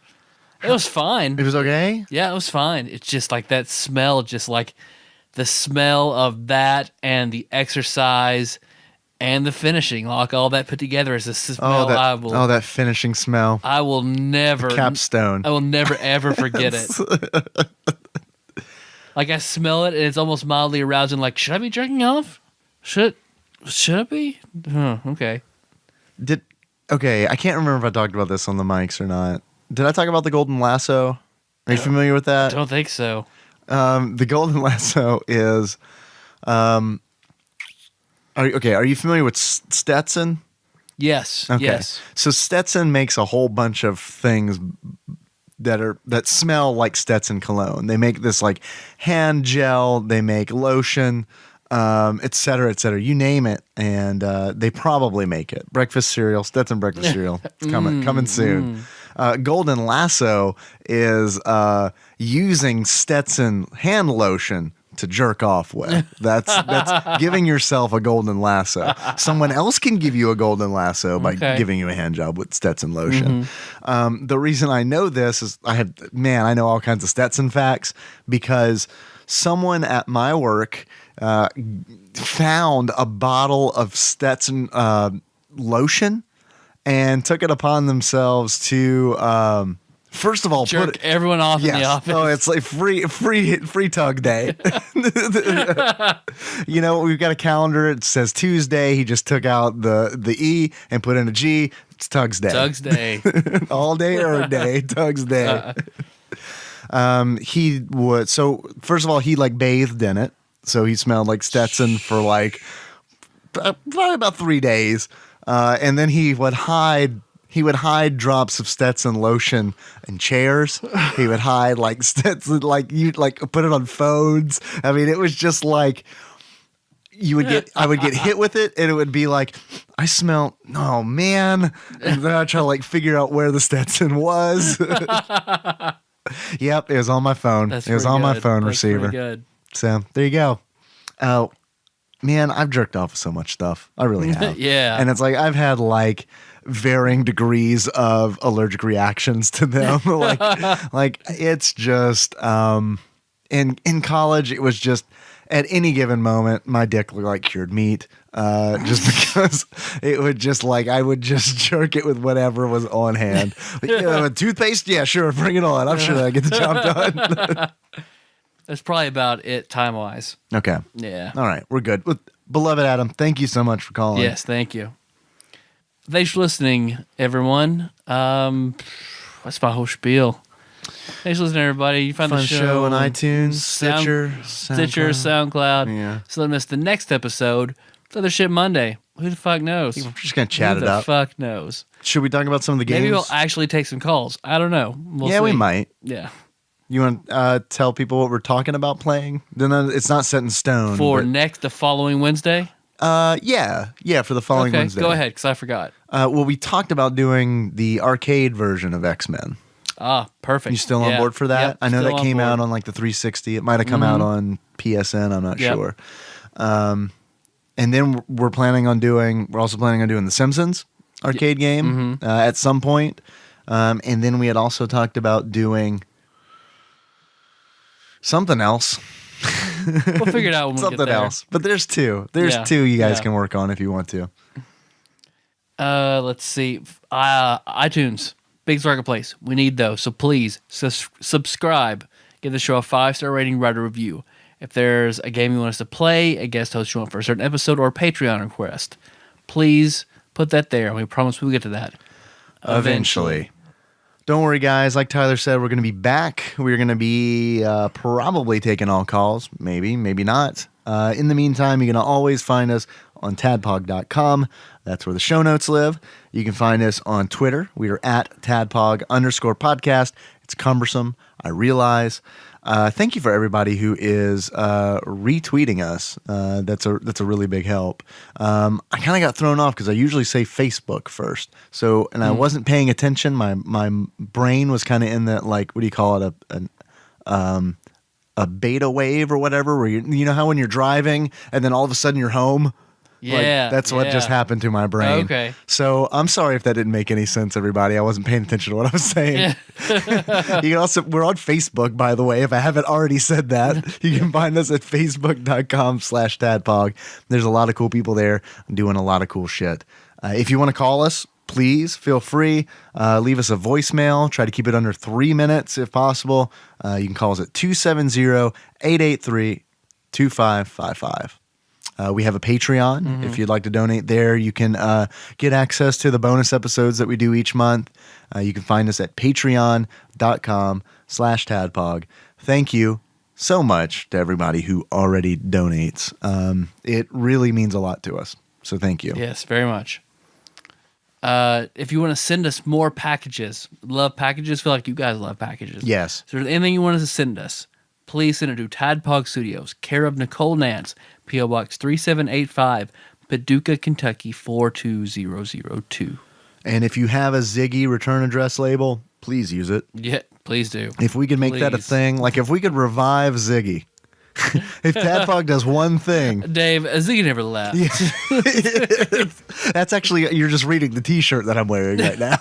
It was fine. It was okay? Yeah, it was fine. It's just like that smell, just like the smell of that and the exercise and the finishing, like all that put together is a smell that finishing smell. I will never Capstone. I will never ever forget it. Like I smell it and it's almost mildly arousing. Like, should I be jerking off? Should I be? Huh, okay. Okay, I can't remember if I talked about this on the mics or not. Did I talk about the Golden Lasso? Are you familiar with that? I don't think so. The Golden Lasso is, are you familiar with Stetson? Yes. Okay. Yes. So Stetson makes a whole bunch of things that smell like Stetson cologne. They make this like hand gel, they make lotion, et cetera, et cetera. You name it, and they probably make it. Breakfast cereal, Stetson breakfast cereal. It's coming soon. Golden Lasso is using Stetson hand lotion to jerk off with. That's giving yourself a golden lasso. Someone else can give you a golden lasso by giving you a hand job with Stetson lotion. The reason I know this is I know all kinds of Stetson facts because someone at my work found a bottle of Stetson lotion and took it upon themselves to first of all, jerk everyone off in the office. Oh, it's like free tug day. You know, we've got a calendar. It says Tuesday. He just took out the E and put in a G. It's Tugs Day. Tugs Day. All day or day. Tugs Day. He would. So first of all, he like bathed in it. So he smelled like Stetson for like probably about 3 days. And then he would hide drops of Stetson lotion in chairs. He would hide like Stetson, like you like put it on phones. I mean, it was just like I would get hit with it, and it would be like, I smell. Oh man! And then I'd try to like figure out where the Stetson was. Yep, it was on my phone. It was on my phone receiver. Good. So there you go. Oh man, I've jerked off with so much stuff. I really have. Yeah, and it's like I've had like varying degrees of allergic reactions to them. like it's just in college it was just at any given moment my dick looked like cured meat just because it would just like I would just jerk it with whatever was on hand. Like, toothpaste, yeah, sure, bring it on. I'm sure I get the job done. That's probably about it time wise. Okay. Yeah. All right, we're good. Beloved Adam, thank you so much for calling. Yes, thank you. Thanks for listening, everyone. What's my whole spiel? Thanks for listening, everybody. You find the show on iTunes, Stitcher, SoundCloud. Yeah. So don't miss the next episode. It's Other Shit Monday. Who the fuck knows? We're just gonna chat Who it up. the fuck knows? Should we talk about some of the games? Maybe we'll actually take some calls. I don't know. We'll see. We might. Yeah. You want to tell people what we're talking about playing? Then it's not set in stone. For the following Wednesday? Yeah, for the following okay, Wednesday. Go ahead, because I forgot. Well, we talked about doing the arcade version of X-Men. Ah, perfect. You still on board for that? Yep, I know that came board. out on like the 360. It might have come out on PSN. I'm not sure. And then we're also planning on doing the Simpsons arcade game at some point. And then we had also talked about doing something else. We'll figure it out when we something get there. else. But there's two. There's two you guys can work on if you want to. Let's see. iTunes, biggest marketplace. We need those. So please subscribe. Give the show a 5-star rating, write a review. If there's a game you want us to play, a guest host you want for a certain episode, or a Patreon request, please put that there. We promise we'll get to that Eventually. Don't worry, guys. Like Tyler said, we're going to be back. We're going to be probably taking all calls. Maybe not. In the meantime, you're going to always find us on tadpog.com. That's where the show notes live. You can find us on Twitter. We are at tadpog_podcast. It's cumbersome. I realize. Thank you for everybody who is retweeting us. That's a really big help. I kind of got thrown off because I usually say Facebook first. So, and I wasn't paying attention. My brain was kind of in that, like, what do you call it? A beta wave or whatever, where you know how when you're driving and then all of a sudden you're home. Yeah, that's what just happened to my brain. Okay. So I'm sorry if that didn't make any sense, everybody. I wasn't paying attention to what I was saying. You can also, we're on Facebook, by the way. If I haven't already said that, you can find us at facebook.com/TADPOG. There's a lot of cool people there doing a lot of cool shit. If you want to call us, please feel free. Leave us a voicemail. Try to keep it under 3 minutes if possible. You can call us at 270-883-2555. We have a Patreon. If you'd like to donate there, you can get access to the bonus episodes that we do each month. You can find us at patreon.com/TADPOG. Thank you so much to everybody who already donates. It really means a lot to us. So thank you. Yes, very much. If you want to send us more packages, love packages, feel like you guys love packages. Yes. So if there's anything you want us to send us, please send it to TADPOG Studios, care of Nicole Nance, P.O. Box 3785, Paducah, Kentucky 42002. And if you have a Ziggy return address label, please use it. Yeah, please do. If we could make that a thing, like if we could revive Ziggy. If TADPOG does one thing. Dave, Ziggy never left. Yeah. That's actually, you're just reading the t-shirt that I'm wearing right now.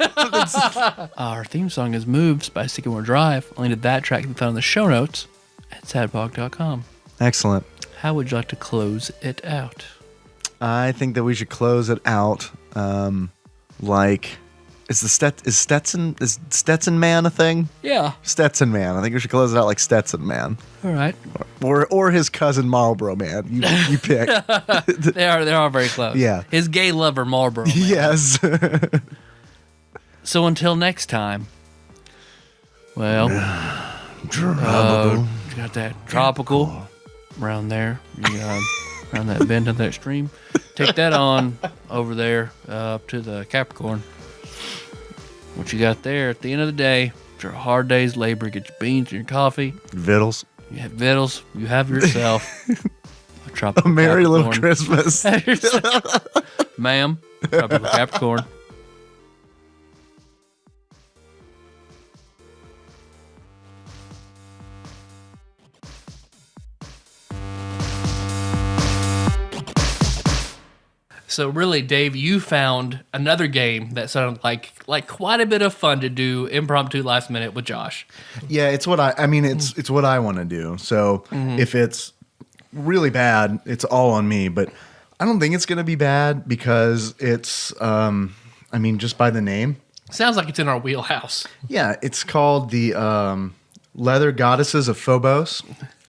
Our theme song is Moves by Sycamore Drive. Only to that track can be found in the show notes at tadpog.com. Excellent. How would you like to close it out? I think that we should close it out like, is Stetson Man a thing? Yeah. Stetson Man. I think we should close it out like Stetson Man. All right. Or his cousin Marlboro Man. You pick. They are very close. Yeah. His gay lover Marlboro Man. Yes. So until next time. Well, Tropical. you got that tropical around there. Around that bend of that stream. Take that on over there up to the Capricorn. What you got there at the end of the day, after a hard day's labor, get your beans and your coffee. Vittles. You have vittles. You have yourself a tropical A merry Capricorn. little Christmas. Ma'am, tropical Capricorn. So really, Dave, you found another game that sounded like quite a bit of fun to do impromptu last minute with Josh. Yeah, it's what it's what I want to do. So if it's really bad, it's all on me. But I don't think it's going to be bad because it's, just by the name. Sounds like it's in our wheelhouse. Yeah, it's called the Leather Goddesses of Phobos.